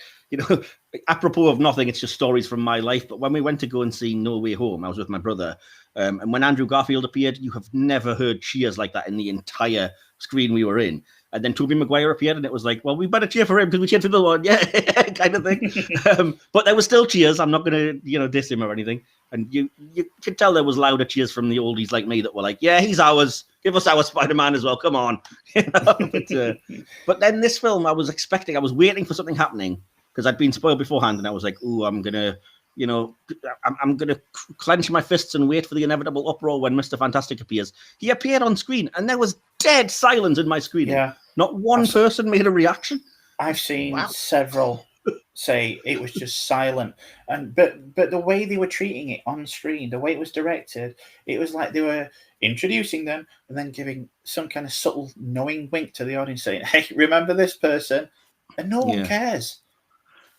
apropos of nothing, it's just stories from my life. But when we went to go and see No Way Home, I was with my brother. And when Andrew Garfield appeared, you have never heard cheers like that in the entire screen we were in. And then Tobey Maguire appeared, and it was like, well, we better cheer for him because we cheered for the one. Yeah, kind of thing. But there were still cheers. I'm not going to, diss him or anything. And you could tell there was louder cheers from the oldies like me that were like, yeah, he's ours. Give us our Spider-Man as well. Come on. But then this film, I was waiting for something happening because I'd been spoiled beforehand. And I was like, ooh, I'm going to, I'm going to clench my fists and wait for the inevitable uproar when Mr. Fantastic appears. He appeared on screen and there was dead silence in my screening. Yeah. Not one person made a reaction. I've seen several say it was just silent, but the way they were treating it on screen, the way it was directed, it was like they were introducing them and then giving some kind of subtle knowing wink to the audience saying, hey, remember this person? And no one cares.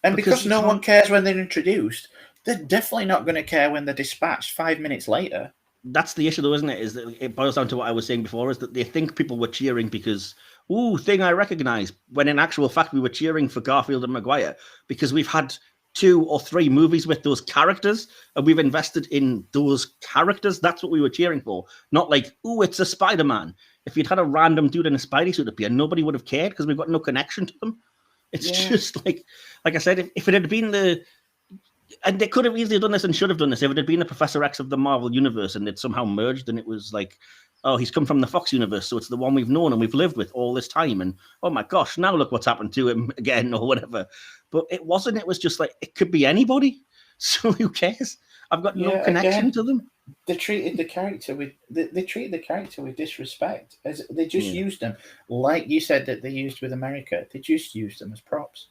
And because no one cares when they're introduced, they're definitely not going to care when they're dispatched 5 minutes later. That's the issue, though, isn't it? Is that it boils down to what I was saying before, is that they think people were cheering because, ooh, thing I recognize, when in actual fact we were cheering for Garfield and Maguire because we've had 2 or 3 movies with those characters and we've invested in those characters. That's what we were cheering for. Not like, ooh, it's a Spider-Man. If you'd had a random dude in a Spidey suit appear, nobody would have cared because we've got no connection to them. It's just like I said, if it had been and they could have easily done this and should have done this, if it had been the Professor X of the Marvel Universe and they'd somehow merged and it was like, oh, he's come from the Fox universe, so it's the one we've known and we've lived with all this time. And oh my gosh, now look what's happened to him again or whatever. But it wasn't. It was just like, it could be anybody. So who cares? I've got no connection to them. They treated the character with disrespect. As they just used them, like you said that they used with America. They just used them as props.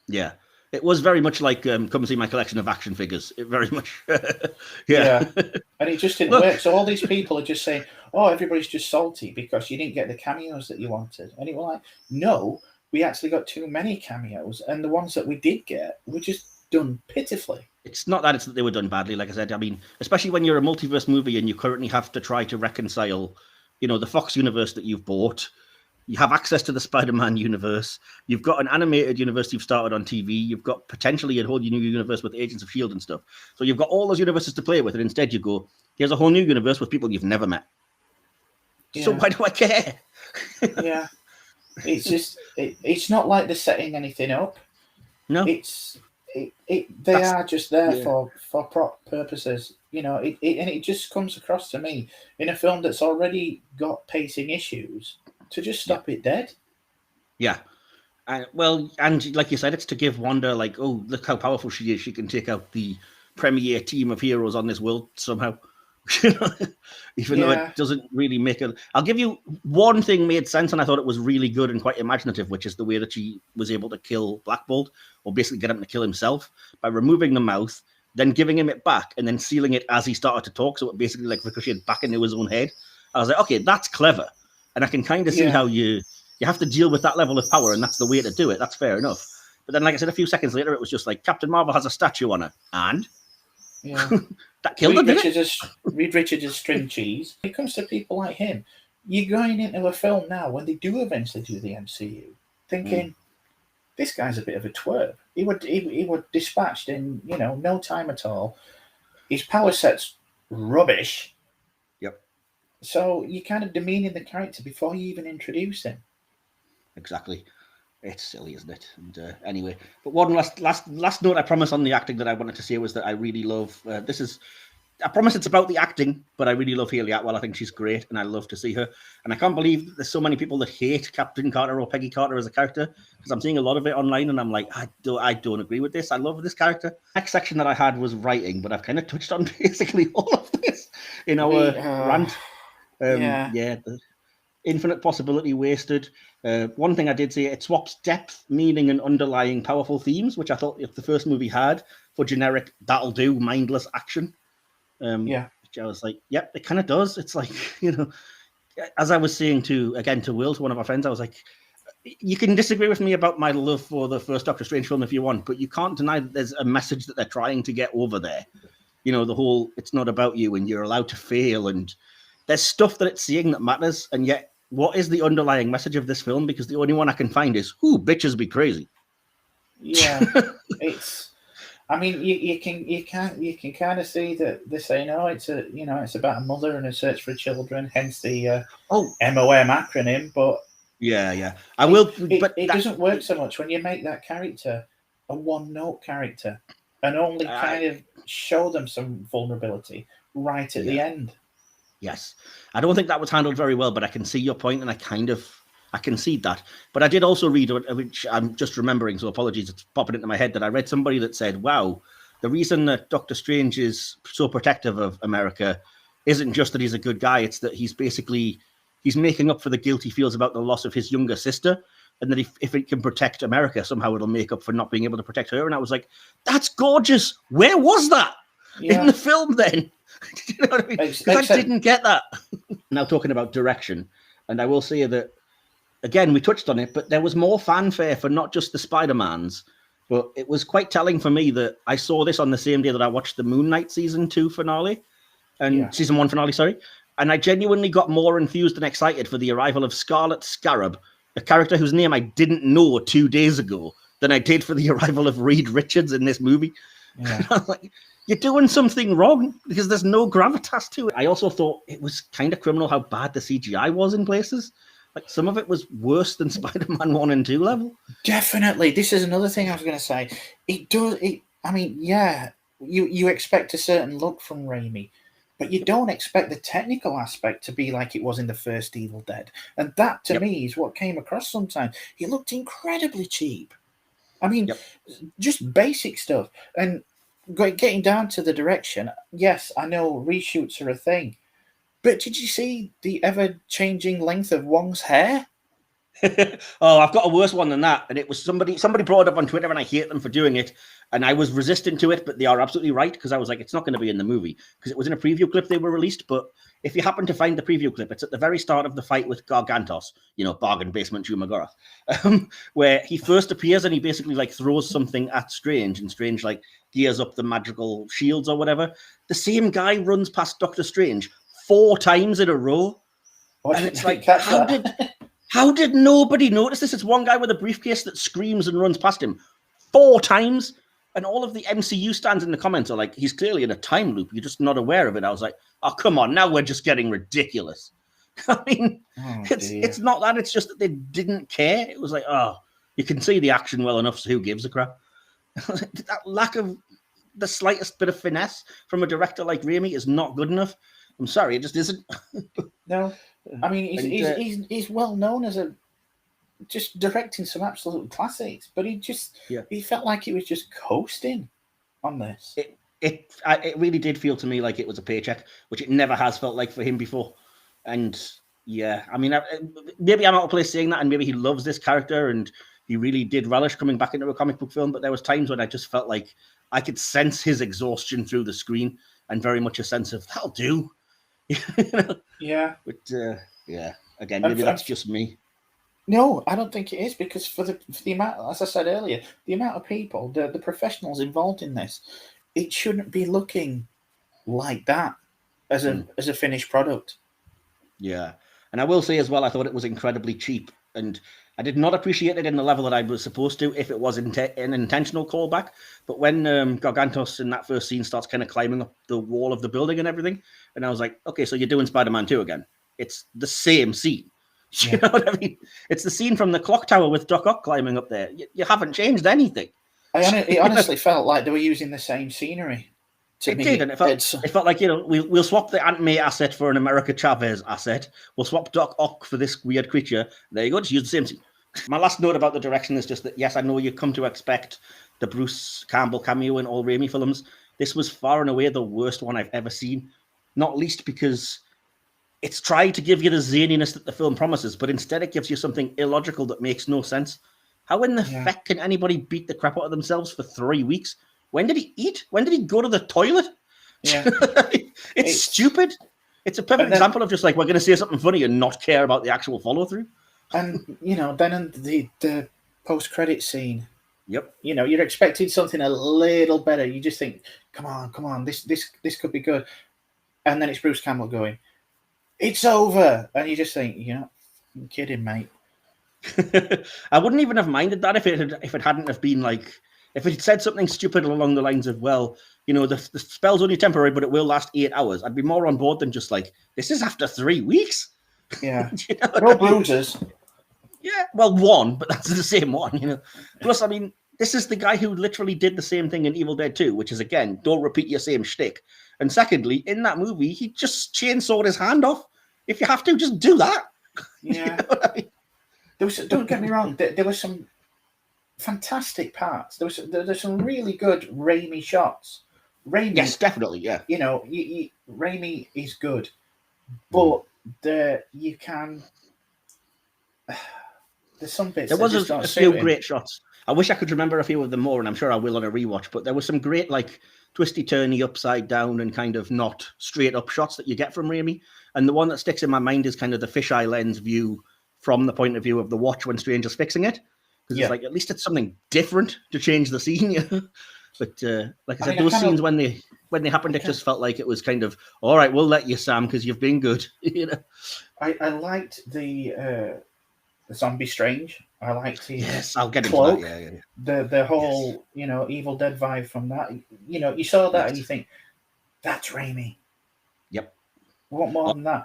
Yeah. It was very much like come and see my collection of action figures. It very much, yeah. And it just didn't work. So all these people are just saying, "Oh, everybody's just salty because you didn't get the cameos that you wanted." And it was like, "No, we actually got too many cameos, and the ones that we did get were just done pitifully." It's not that it's that they were done badly. Like I said, I mean, especially when you're a multiverse movie and you currently have to try to reconcile, the Fox universe that you've bought. You have access to the Spider-Man universe. You've got an animated universe you've started on TV. You've got potentially a whole new universe with Agents of S.H.I.E.L.D. and stuff. So you've got all those universes to play with, and instead you go, here's a whole new universe with people you've never met. Yeah. So why do I care? Yeah. It's just, it's not like they're setting anything up. No. They are just there for prop purposes. And it just comes across to me in a film that's already got pacing issues to just stop it dead. Yeah. And like you said, it's to give Wanda, like, oh, look how powerful she is. She can take out the premier team of heroes on this world somehow. Even though it doesn't really make it. I'll give you one thing made sense, and I thought it was really good and quite imaginative, which is the way that she was able to kill Black Bolt, or basically get him to kill himself by removing the mouth, then giving him it back, and then sealing it as he started to talk, so it basically like ricocheted back into his own head. I was like, okay, that's clever. And I can kind of see how you have to deal with that level of power, and that's the way to do it. That's fair enough. But then, like I said, a few seconds later, it was just like, Captain Marvel has a statue on her. And? Yeah. That killed him, Reed Richards is string cheese. When it comes to people like him, you're going into a film now, when they do eventually do the MCU, thinking, this guy's a bit of a twerp. He would dispatched in no time at all. His power set's rubbish. Yep. So you're kind of demeaning the character before you even introduce him. Exactly. It's silly, isn't it? And anyway, but one last note I promise on the acting that I wanted to say was that I really love. I promise it's about the acting, but I really love Hayley Atwell. I think she's great, and I love to see her. And I can't believe there's so many people that hate Captain Carter or Peggy Carter as a character, because I'm seeing a lot of it online, and I'm like, I don't agree with this. I love this character. Next section that I had was writing, but I've kind of touched on basically all of this in our rant. The infinite possibility wasted. One thing I did say, it swaps depth, meaning, and underlying powerful themes, which I thought if the first movie had, for generic that'll do mindless action. Which I was like, yep, it kind of does. It's like, as I was saying to Will, to one of our friends, I was like, you can disagree with me about my love for the first Doctor Strange film if you want, but you can't deny that there's a message that they're trying to get over there. The whole, it's not about you and you're allowed to fail, and there's stuff that it's saying that matters. And yet, what is the underlying message of this film? Because the only one I can find is, bitches be crazy. Yeah, it's. I mean, you can kind of see that they're saying, it's about a mother and a search for children, hence the MOM acronym. But I will. It doesn't work so much when you make that character a one-note character and only kind of show them some vulnerability right at the end. Yes, I don't think that was handled very well, but I can see your point, and I concede that. But I did also read, which I'm just remembering, so apologies, it's popping into my head, that I read somebody that said, wow, the reason that Doctor Strange is so protective of America isn't just that he's a good guy, it's that he's making up for the guilt he feels about the loss of his younger sister, and that if it can protect America, somehow it'll make up for not being able to protect her. And I was like, that's gorgeous. Where was that in the film then? You know what I mean? Because I didn't get that. Now talking about direction, and I will say that, again, we touched on it, but there was more fanfare for not just the Spider-Mans, but it was quite telling for me that I saw this on the same day that I watched the Moon Knight season 2 finale, season 1 finale, sorry. And I genuinely got more enthused and excited for the arrival of Scarlet Scarab, a character whose name I didn't know 2 days ago, than I did for the arrival of Reed Richards in this movie. Yeah. I was like, you're doing something wrong because there's no gravitas to it. I also thought it was kind of criminal how bad the CGI was in places. Like, some of it was worse than Spider-Man 1 and 2 level. Definitely. This is another thing I was going to say. You expect a certain look from Raimi, but you don't expect the technical aspect to be like it was in the first Evil Dead. And that, to me, is what came across sometimes. He looked incredibly cheap. I mean, just basic stuff. And getting down to the direction, yes, I know reshoots are a thing. But did you see the ever-changing length of Wong's hair? Oh, I've got a worse one than that. And it was somebody brought it up on Twitter, and I hate them for doing it. And I was resistant to it, but they are absolutely right, because I was like, it's not going to be in the movie, because it was in a preview clip they were released. But if you happen to find the preview clip, it's at the very start of the fight with Gargantos, bargain basement Hugh McGrath, where he first appears and he basically like throws something at Strange, and Strange like gears up the magical shields or whatever. The same guy runs past Doctor Strange 4 times in a row. And it's like, how did nobody notice this? It's one guy with a briefcase that screams and runs past him 4 times. And all of the MCU stands in the comments are like, he's clearly in a time loop. You're just not aware of it. I was like, oh, come on. Now we're just getting ridiculous. I mean, it's not that. It's just that they didn't care. It was like, oh, you can see the action well enough, so who gives a crap? That lack of the slightest bit of finesse from a director like Raimi is not good enough. I'm sorry, it just isn't. No. I mean, he's well known as just directing some absolute classics, but he felt like he was just coasting on this. It really did feel to me like it was a paycheck, which it never has felt like for him before. And I mean, maybe I'm out of place saying that, and maybe he loves this character and he really did relish coming back into a comic book film, but there was times when I just felt like I could sense his exhaustion through the screen, and very much a sense of, that'll do. Yeah. But again, maybe that's just me. No, I don't think it is, because for the amount, as I said earlier, the amount of people, the professionals involved in this, it shouldn't be looking like that as a finished product. Yeah, and I will say as well, I thought it was incredibly cheap, and I did not appreciate it in the level that I was supposed to if it was an intentional callback. But when Gargantos in that first scene starts kind of climbing up the wall of the building and everything, and I was like, okay, so you're doing Spider-Man 2 again. It's the same scene. Yeah. You know what I mean? It's the scene from the clock tower with Doc Ock climbing up there. You haven't changed anything. It honestly felt like they were using the same scenery. It did, and it felt like, you know, we'll swap the Aunt May asset for an America Chavez asset. We'll swap Doc Ock for this weird creature. There you go, just use the same scene. My last note about the direction is just that, yes, I know you come to expect the Bruce Campbell cameo in all Raimi films. This was far and away the worst one I've ever seen, not least because it's tried to give you the zaniness that the film promises, but instead it gives you something illogical that makes no sense. How in the feck can anybody beat the crap out of themselves for 3 weeks? When did he eat? When did he go to the toilet? Yeah. it's stupid. It's a perfect example of just like, we're going to say something funny and not care about the actual follow-through. And, you know, then in the post-credit scene, yep, you know, you're expecting something a little better. You just think, come on, this could be good. And then it's Bruce Campbell going, it's over. And you just think, you know, you're kidding, mate. I wouldn't even have minded that if it hadn't have been like, if it had said something stupid along the lines of, well, you know, the spell's only temporary, but it will last 8 hours. I'd be more on board than just like, this is after 3 weeks. Yeah. You know no bruises. Yeah, well, one, but that's the same one, you know. Plus, I mean, this is the guy who literally did the same thing in Evil Dead 2, which is, again, don't repeat your same shtick. And secondly, in that movie, he just chainsawed his hand off. If you have to, just do that. Yeah. You know what I mean? Don't get me wrong, there were some fantastic parts. There's some really good Raimi shots. Raimi, yes, definitely, yeah. You know, Raimi is good, but you can. There's some bits. There was a few great shots. I wish I could remember a few of them more, and I'm sure I will on a rewatch. But there was some great, like, twisty-turny, upside down, and kind of not straight up shots that you get from Raimi. And the one that sticks in my mind is kind of the fisheye lens view from the point of view of the watch when Stranger's fixing it. Because it's like, at least it's something different to change the scene. Yeah. But like I said, those scenes when they happened, it just felt like it was kind of, all right, we'll let you, Sam, because you've been good. You know. I liked the Zombie Strange. I liked the I'll get into cloak. That. Yeah. The whole you know, Evil Dead vibe from that. You know, you saw that and you think that's Raimi. Yep. What more than that?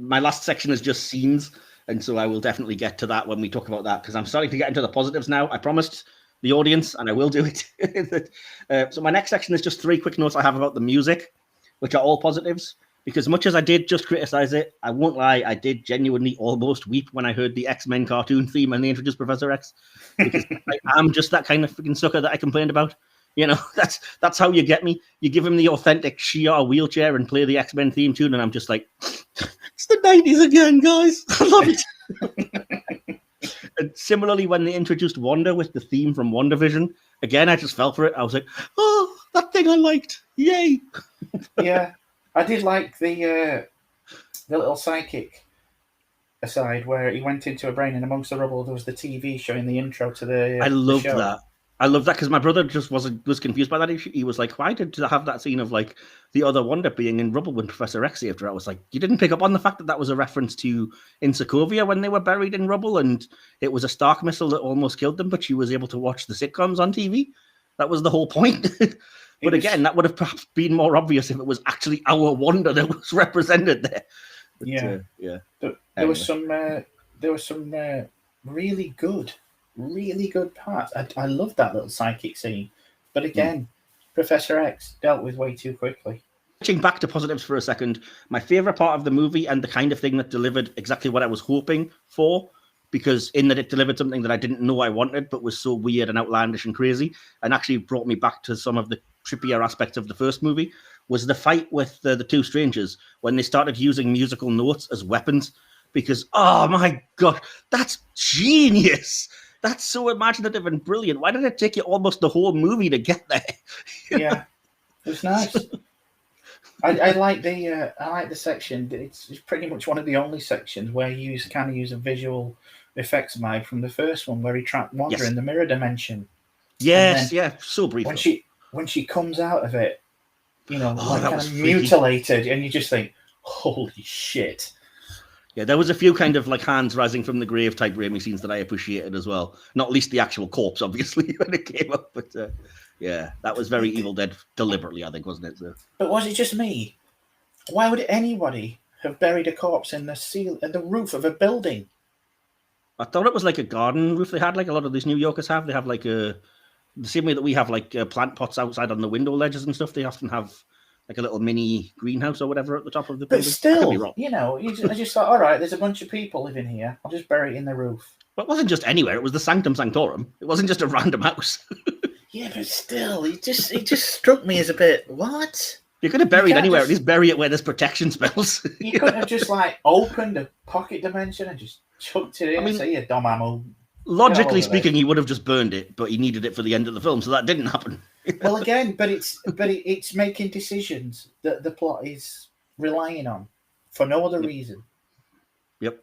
My last section is just scenes, and so I will definitely get to that when we talk about that because I'm starting to get into the positives now. I promised the audience, and I will do it. So my next section is just 3 quick notes I have about the music, which are all positives. Because much as I did just criticize it, I won't lie, I did genuinely almost weep when I heard the X-Men cartoon theme and they introduced Professor X. Because I'm just that kind of freaking sucker that I complained about. You know, that's how you get me. You give him the authentic Shia wheelchair and play the X-Men theme tune, and I'm just like, it's the 90s again, guys. I love it. And similarly, when they introduced Wanda with the theme from WandaVision, again, I just fell for it. I was like, oh, that thing I liked. Yay. Yeah. I did like the little psychic aside where he went into a brain and amongst the rubble there was the TV showing the intro to the I love the show. that. I love that because my brother just was confused by that issue. He was like, why did I have that scene of like the other Wanda being in rubble when Professor X saved her? I was like, you didn't pick up on the fact that was a reference to in Sokovia when they were buried in rubble and it was a Stark missile that almost killed them, but she was able to watch the sitcoms on TV. That was the whole point. But again, that would have perhaps been more obvious if it was actually our Wanda that was represented there. But, yeah. There was some really good parts. I love that little psychic scene. But again, Professor X dealt with way too quickly. Switching back to positives for a second, my favorite part of the movie and the kind of thing that delivered exactly what I was hoping for, because in that it delivered something that I didn't know I wanted, but was so weird and outlandish and crazy, and actually brought me back to some of the trippier aspects of the first movie, was the fight with the two strangers when they started using musical notes as weapons. Because, oh my God, that's genius. That's so imaginative and brilliant. Why did it take you almost the whole movie to get there? Yeah, it was nice. I like the section. It's pretty much one of the only sections where you kind of use a visual effects vibe from the first one, where he trapped Wanda in the mirror dimension. Yes, so brief. When she comes out of it, you know, like kind of mutilated, and you just think, "Holy shit!" Yeah, there was a few kind of like hands rising from the grave type Raimi scenes that I appreciated as well. Not least the actual corpse, obviously, when it came up. But yeah, that was very Evil Dead deliberately, I think, wasn't it? So. But was it just me? Why would anybody have buried a corpse in the roof of a building? I thought it was like a garden roof they had, like a lot of these New Yorkers have. They have like the same way that we have like plant pots outside on the window ledges and stuff. They often have like a little mini greenhouse or whatever at the top of the building. But still, I just thought, all right, there's a bunch of people living here. I'll just bury it in the roof. But it wasn't just anywhere. It was the Sanctum Sanctorum. It wasn't just a random house. Yeah, but still, it just struck me as a bit, what? You could have buried anywhere. At least bury it where there's protection spells. You couldn't have just like opened a pocket dimension and just chucked it in and say, yeah, dumb ammo. Logically speaking, he would have just burned it, but he needed it for the end of the film, so that didn't happen. Well, again, but it's making decisions that the plot is relying on for no other reason. Yep.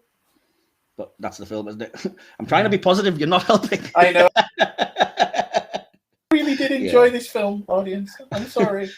But that's the film, isn't it? I'm trying to be positive. You're not helping. I know. I really did enjoy this film, audience. I'm sorry.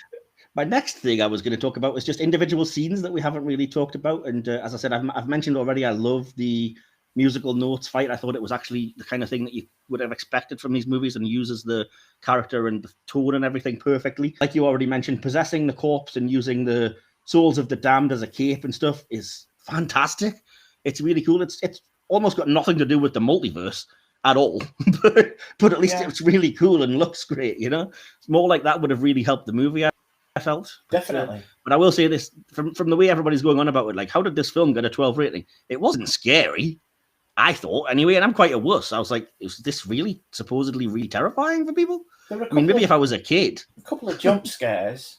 My next thing I was going to talk about was just individual scenes that we haven't really talked about. And as I said, I've mentioned already, I love the musical notes fight. I thought it was actually the kind of thing that you would have expected from these movies, and uses the character and the tone and everything perfectly. Like you already mentioned, possessing the corpse and using the souls of the damned as a cape and stuff is fantastic. It's really cool. It's almost got nothing to do with the multiverse at all, but at least it's really cool and looks great. It's more like that would have really helped the movie, I felt. Definitely. But I will say this, from the way everybody's going on about it, like, how did this film get a 12 rating? It wasn't scary, I thought, anyway, and I'm quite a wuss. I was like, is this really supposedly really terrifying for people? I mean, maybe if I was a kid. A couple of jump scares,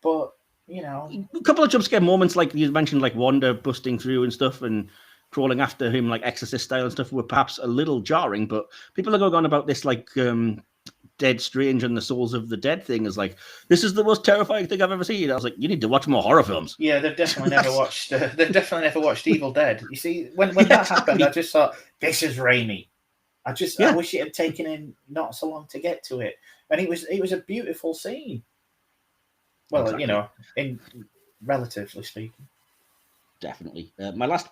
but, A couple of jump scare moments, like you mentioned, like Wanda busting through and stuff and crawling after him, like Exorcist style and stuff, were perhaps a little jarring, but people are going on about this, like, Dead Strange and the Souls of the Dead thing is like, this is the most terrifying thing I've ever seen. I was like, you need to watch more horror films. Yeah, they've definitely never watched. They've definitely never watched Evil Dead. You see, when that happened, I just thought, this is Raimi. I wish it had taken him not so long to get to it, and it was a beautiful scene. Well, exactly. In relatively speaking. Definitely. My last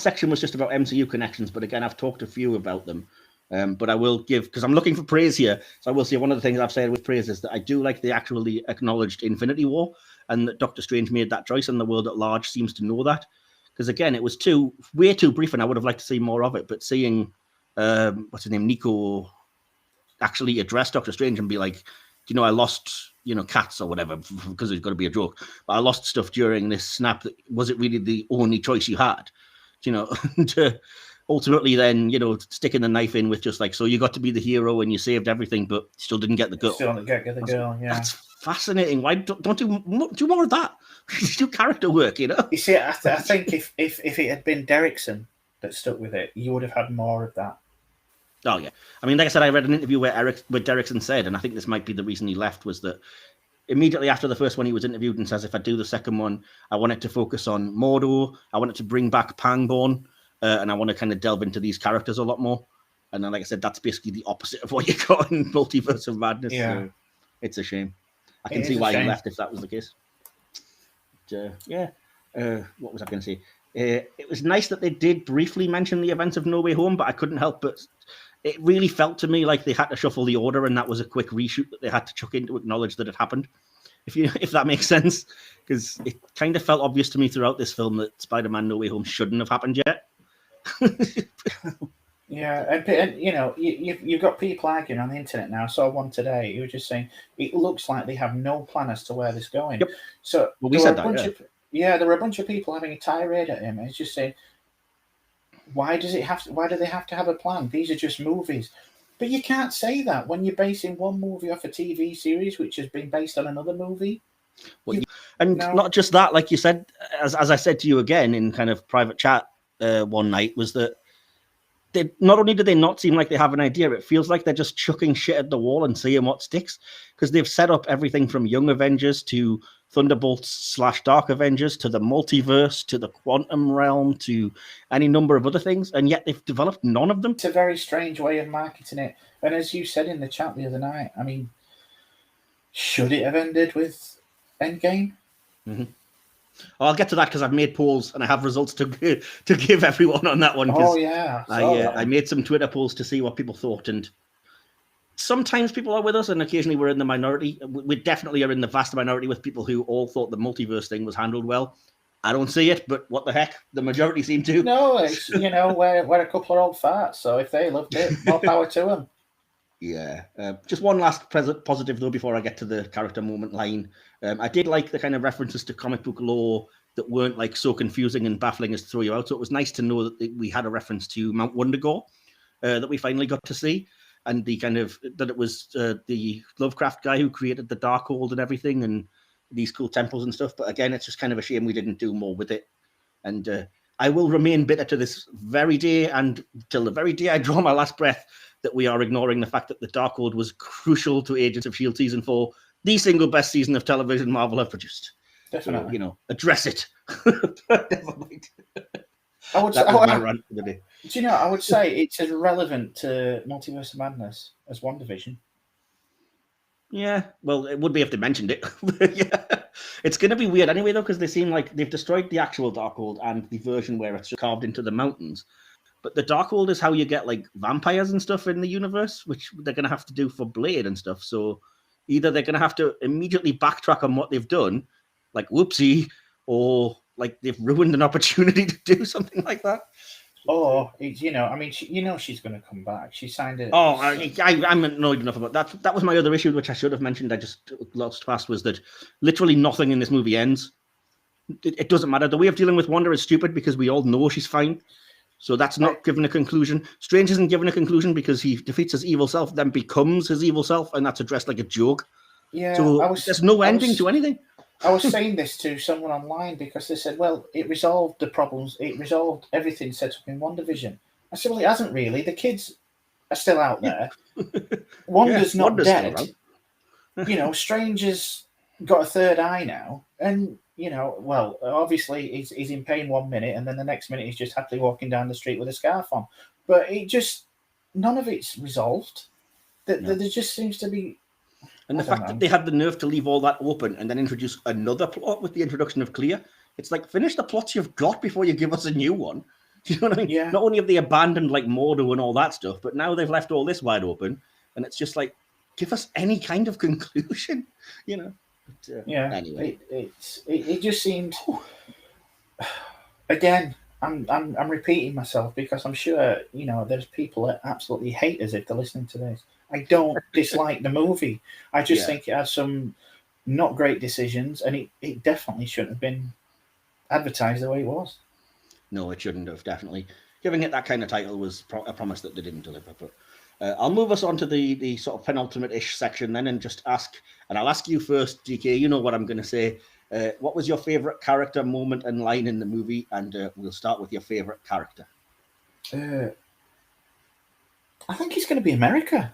section was just about MCU connections, but again, I've talked a few about them. But I will give, because I'm looking for praise here, so I will say one of the things I've said with praise is that I do like the actually acknowledged Infinity War, and that Doctor Strange made that choice, and the world at large seems to know that. Because again, it was way too brief, and I would have liked to see more of it. But seeing, what's his name, Nico, actually address Doctor Strange and be like, I lost, cats or whatever, because it's got to be a joke. But I lost stuff during this snap. Was it really the only choice you had? To ultimately then, sticking the knife in with just like, so you got to be the hero and you saved everything, but still didn't get the girl. Still didn't get the girl, yeah. That's fascinating. Why don't do more of that? Do character work, You see, I think if it had been Derrickson that stuck with it, you would have had more of that. Oh, yeah. I mean, like I said, I read an interview where Derrickson said, and I think this might be the reason he left, was that immediately after the first one, he was interviewed and says, if I do the second one, I want it to focus on Mordo. I want it to bring back Pangborn. And I want to kind of delve into these characters a lot more. And then, like I said, that's basically the opposite of what you got in Multiverse of Madness. Yeah. So it's a shame. I can see why he left if that was the case. But, what was I going to say? It was nice that they did briefly mention the events of No Way Home, but I couldn't help but it really felt to me like they had to shuffle the order, and that was a quick reshoot that they had to chuck in to acknowledge that it happened. If that makes sense, because it kind of felt obvious to me throughout this film that Spider-Man No Way Home shouldn't have happened yet. Yeah, and you've got people arguing on the internet now. I saw one today who was just saying it looks like they have no plan as to where this is going. Yep. So we said that. There were a bunch of people having a tirade at him. And it's just saying, why do they have to have a plan? These are just movies. But you can't say that when you're basing one movie off a TV series which has been based on another movie. Not just that, like you said, as I said to you again in kind of private chat one night, was that they not only do they not seem like they have an idea, it feels like they're just chucking shit at the wall and seeing what sticks, because they've set up everything from Young Avengers to Thunderbolts / Dark Avengers to the multiverse to the quantum realm to any number of other things, and yet they've developed none of them. It's a very strange way of marketing it. And as you said in the chat the other night, I mean, should it have ended with Endgame? Mm-hmm. I'll get to that because I've made polls and I have results to give everyone on that one. Oh yeah, I made some Twitter polls to see what people thought, and sometimes people are with us, and occasionally we're in the minority. We definitely are in the vast minority with people who all thought the multiverse thing was handled well. I don't see it, but what the heck? The majority seem to. No, it's we're a couple of old farts, so if they loved it, more power to them. Yeah. Just one last positive, though, before I get to the character moment line. I did like the kind of references to comic book lore that weren't like so confusing and baffling as to throw you out. So it was nice to know that we had a reference to Mount Wundagore that we finally got to see. And the kind of that it was the Lovecraft guy who created the Darkhold and everything and these cool temples and stuff. But again, it's just kind of a shame we didn't do more with it. And I will remain bitter to this very day and till the very day I draw my last breath that we are ignoring the fact that the Darkhold was crucial to Agents of S.H.I.E.L.D. Season 4, the single best season of television Marvel have produced. Definitely. So, address it. Never mind. I would my rant for the day. Do you know, I would say it's as relevant to Multiverse of Madness as WandaVision. Yeah, well, it would be if they mentioned it. Yeah. It's going to be weird anyway, though, because they seem like they've destroyed the actual Darkhold and the version where it's just carved into the mountains. But the Darkhold is how you get like vampires and stuff in the universe, which they're going to have to do for Blade and stuff. So either they're going to have to immediately backtrack on what they've done, like whoopsie, or like they've ruined an opportunity to do something like that. Or, she's going to come back. She signed it. Oh, I'm annoyed enough about that. That was my other issue, which I should have mentioned. I just lost past was that literally nothing in this movie ends. It doesn't matter. The way of dealing with Wanda is stupid because we all know she's fine. So that's not given a conclusion. Strange isn't given a conclusion because he defeats his evil self, then becomes his evil self, and that's addressed like a joke. Yeah, so there's no ending to anything. I was saying this to someone online because they said, well, it resolved the problems. It resolved everything set up in WandaVision. I said, well, it hasn't really. The kids are still out there. Wanda's not dead. Strange has got a third eye now. And, well, obviously he's in pain 1 minute and then the next minute he's just happily walking down the street with a scarf on. But none of it's resolved. There just seems to be... And the fact that they had the nerve to leave all that open and then introduce another plot with the introduction of Clea, it's like, finish the plots you've got before you give us a new one. Do you know what I mean? Yeah. Not only have they abandoned like Mordo and all that stuff, but now they've left all this wide open. And it's just like, give us any kind of conclusion, But, yeah. Anyway. It just seemed... Again, I'm repeating myself because I'm sure, there's people that absolutely hate us if they're listening to this. I don't dislike the movie. I just think it has some not great decisions, and it definitely shouldn't have been advertised the way it was. No, it shouldn't have, definitely. Giving it that kind of title was a promise that they didn't deliver. But I'll move us on to the sort of penultimate-ish section then and just ask, and I'll ask you first, DK, you know what I'm going to say. What was your favourite character, moment, and line in the movie? And we'll start with your favourite character. I think it's going to be America.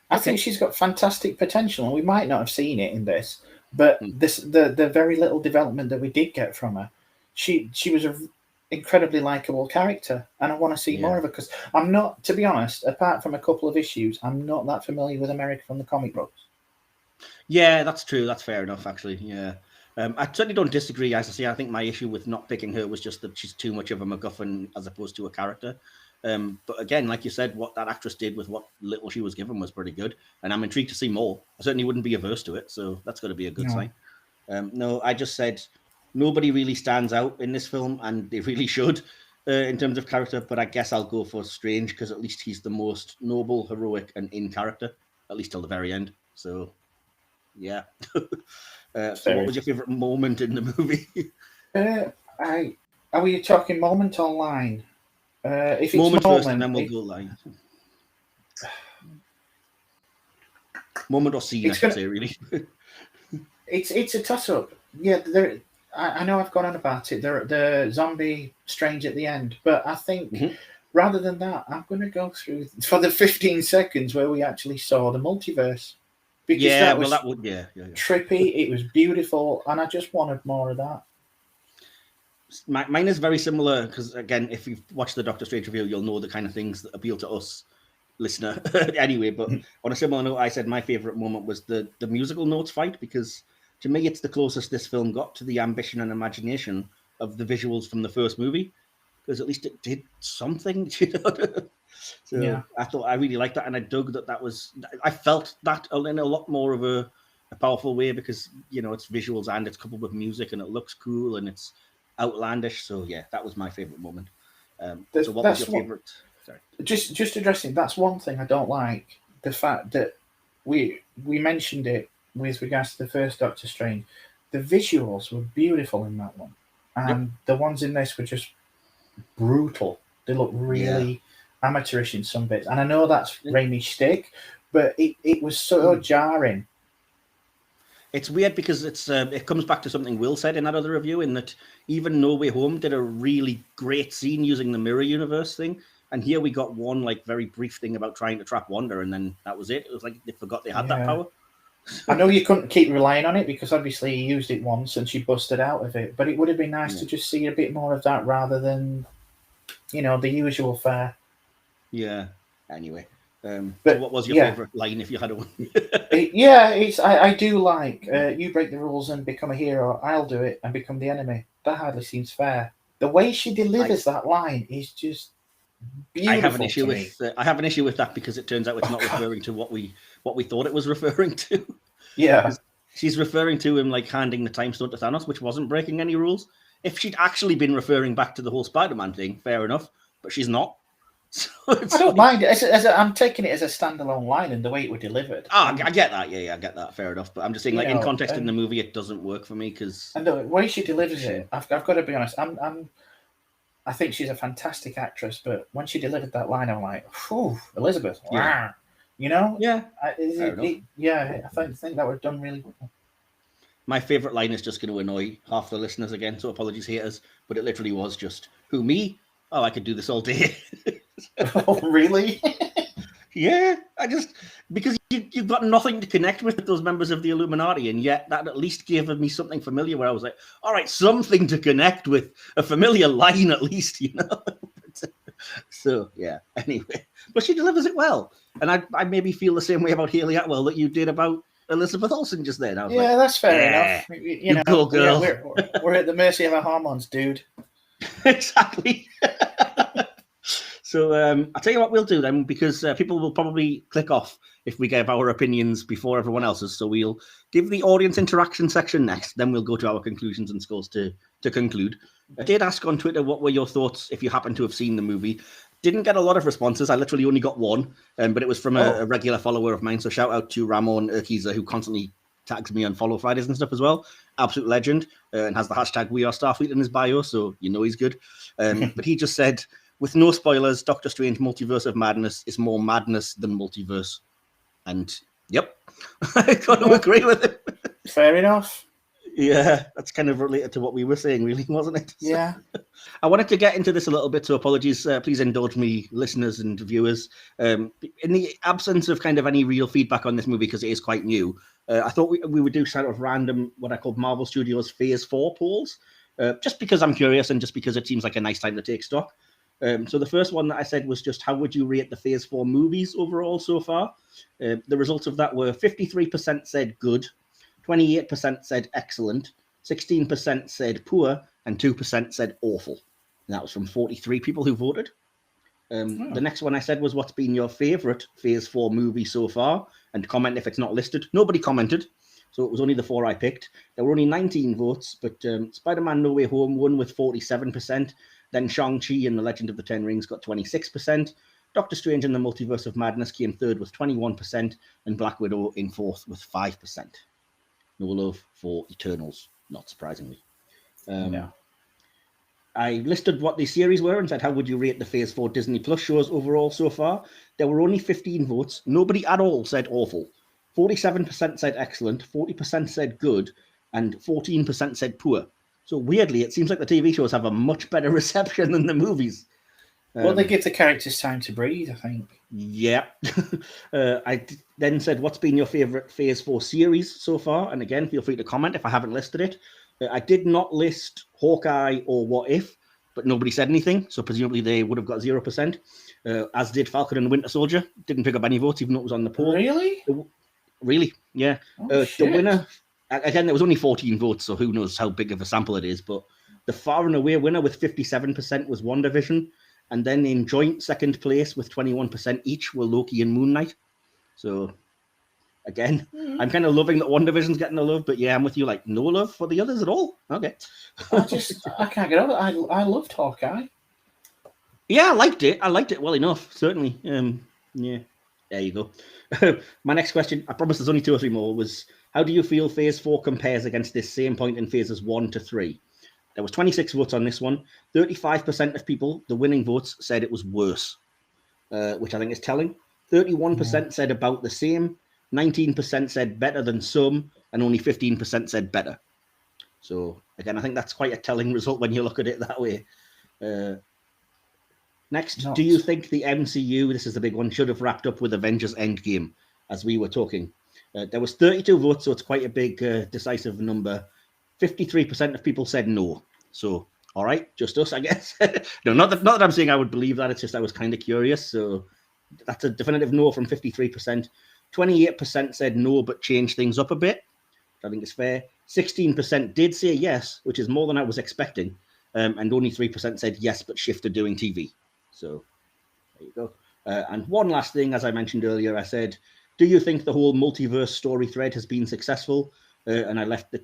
I think she's got fantastic potential, and we might not have seen it in this, but the very little development that we did get from her, she was an incredibly likable character, and I want to see more of her because I'm not, to be honest, apart from a couple of issues, I'm not that familiar with America from the comic books. Yeah, that's true. That's fair enough, actually. Yeah. I certainly don't disagree. As I say, I think my issue with not picking her was just that she's too much of a MacGuffin as opposed to a character. But again, like you said, what that actress did with what little she was given was pretty good. And I'm intrigued to see more. I certainly wouldn't be averse to it. So that's got to be a good sign. No, I just said nobody really stands out in this film, and they really should in terms of character. But I guess I'll go for Strange because at least he's the most noble, heroic, and in character, at least till the very end. So, yeah. So what was your favorite moment in the movie? Are we talking moment or line? If it's moment first, and then we'll go line. Moment or scene, I should say, really. It's a toss-up. Yeah, I know I've gone on about it. The zombie Strange at the end, but I think rather than that, I'm going to go through for the 15 seconds where we actually saw the multiverse. Because that was trippy. It was beautiful, and I just wanted more of that. Mine is very similar because, again, if you've watched the Doctor Strange review, you'll know the kind of things that appeal to us, listener. Anyway, but on a similar note, I said my favorite moment was the musical notes fight because to me, it's the closest this film got to the ambition and imagination of the visuals from the first movie, because at least it did something. So Yeah. I thought I really liked that, and I dug that was. I felt that in a lot more of a powerful way, because it's visuals and it's coupled with music and it looks cool and it's outlandish. So yeah, that was my favorite moment. So what was your favorite? Sorry, just addressing, that's one thing I don't like, the fact that we mentioned it with regards to the first Doctor Strange. The visuals were beautiful in that one, and the ones in this were just brutal. They look really amateurish in some bits, and I know that's Raimi's shtick, but it was so jarring. It's weird because it comes back to something Will said in that other review, in that even No Way Home did a really great scene using the mirror universe thing, and here we got one very brief thing about trying to trap Wanda, and then that was it. It was like they forgot they had that power. I know you couldn't keep relying on it because obviously he used it once and she busted out of it, but it would have been nice to just see a bit more of that rather than the usual fare. Yeah. Anyway. But so what was your favorite line, if you had one? I do like you break the rules and become a hero. I'll do it and become the enemy. That hardly seems fair. The way she delivers that line is just beautiful. I have an issue with that because it turns out it's not referring to what we thought it was referring to. Yeah, she's referring to him like handing the time stone to Thanos, which wasn't breaking any rules. If she'd actually been referring back to the whole Spider-Man thing, fair enough, but she's not. So I don't mind it. I'm taking it as a standalone line and the way it was delivered. I get that. Yeah, I get that. Fair enough. But I'm just saying, in context in the movie, it doesn't work for me because. And the way she delivers it, I've got to be honest. I think she's a fantastic actress, but when she delivered that line, I'm like, "Whew, Elizabeth!" Yeah. Yeah. I think that was done really well. My favorite line is just going to annoy half the listeners again, so apologies, haters. But it literally was just, "Who, me? Oh, I could do this all day." Oh, really? Yeah, because you've got nothing to connect with those members of the Illuminati, and yet that at least gave me something familiar where I was like, all right, something to connect with, a familiar line at least, So, yeah, anyway. But she delivers it well. And I maybe feel the same way about Haley Atwell that you did about Elizabeth Olsen just then. That's fair enough. You go, girl. We're at the mercy of our hormones, dude. Exactly. So I'll tell you what we'll do then, because people will probably click off if we give our opinions before everyone else's. So we'll give the audience interaction section next. Then we'll go to our conclusions and scores to conclude. I did ask on Twitter what were your thoughts if you happen to have seen the movie. Didn't get a lot of responses. I literally only got one, but it was from a regular follower of mine. So shout out to Ramon Urquiza, who constantly tags me on Follow Fridays and stuff as well. Absolute legend, and has the hashtag We Are Starfleet in his bio, so he's good. But he just said, with no spoilers, Doctor Strange Multiverse of Madness is more madness than multiverse. And, yep, I got to agree with it. Fair enough. Yeah, that's kind of related to what we were saying, really, wasn't it? Yeah. I wanted to get into this a little bit, so apologies. Please indulge me, listeners and viewers. In the absence of kind of any real feedback on this movie, because it is quite new, I thought we would do sort of random, what I called Marvel Studios Phase 4 polls, just because I'm curious and just because it seems like a nice time to take stock. So the first one that I said was just, how would you rate the Phase 4 movies overall so far? The results of that were 53% said good, 28% said excellent, 16% said poor, and 2% said awful. And that was from 43 people who voted. The next one I said was, what's been your favourite Phase 4 movie so far? And comment if it's not listed. Nobody commented, so it was only the 4 I picked. There were only 19 votes, but Spider-Man No Way Home won with 47%. Then Shang-Chi and the Legend of the Ten Rings got 26%. Doctor Strange and the Multiverse of Madness came third with 21%, and Black Widow in fourth with 5%. No love for Eternals, not surprisingly. I listed what the series were and said, how would you rate the Phase 4 Disney Plus shows overall so far? There were only 15 votes. Nobody at all said awful. 47% said excellent, 40% said good, and 14% said poor. So weirdly, it seems like the TV shows have a much better reception than the movies. Well, they give the characters time to breathe, I think. Yeah. I then said, what's been your favourite Phase 4 series so far? And again, feel free to comment if I haven't listed it. I did not list Hawkeye or What If, but nobody said anything. So presumably they would have got 0%, as did Falcon and the Winter Soldier. Didn't pick up any votes, even though it was on the poll. Really? Really, yeah. Oh, the winner again, there was only 14 votes, so who knows how big of a sample it is. But the far and away winner with 57% was WandaVision. And then in joint second place with 21% each were Loki and Moon Knight. So, again, I'm kind of loving that WandaVision's getting the love. But yeah, I'm with you, like, no love for the others at all. Okay. I can't get over it. I loved Hawkeye. Yeah, I liked it well enough, certainly. Yeah, there you go. My next question, I promise there's only 2 or 3 more, was how do you feel Phase 4 compares against this same point in Phases 1 to 3? There was 26 votes on this one. 35% of people, the winning votes, said it was worse, which I think is telling. 31% said about the same. 19% said better than some, and only 15% said better. So, again, I think that's quite a telling result when you look at it that way. Next, do you think the MCU, this is the big one, should have wrapped up with Avengers Endgame, as we were talking? There was 32 votes, so it's quite a big decisive number. 53% of people said no. So, all right, just us, I guess. No, not that I'm saying I would believe that. It's just I was kind of curious. So that's a definitive no from 53%. 28% said no, but changed things up a bit, which I think is fair. 16% did say yes, which is more than I was expecting. And only 3% said yes, but shifted doing TV. So there you go. And one last thing, as I mentioned earlier, I said, do you think the whole multiverse story thread has been successful? And I left the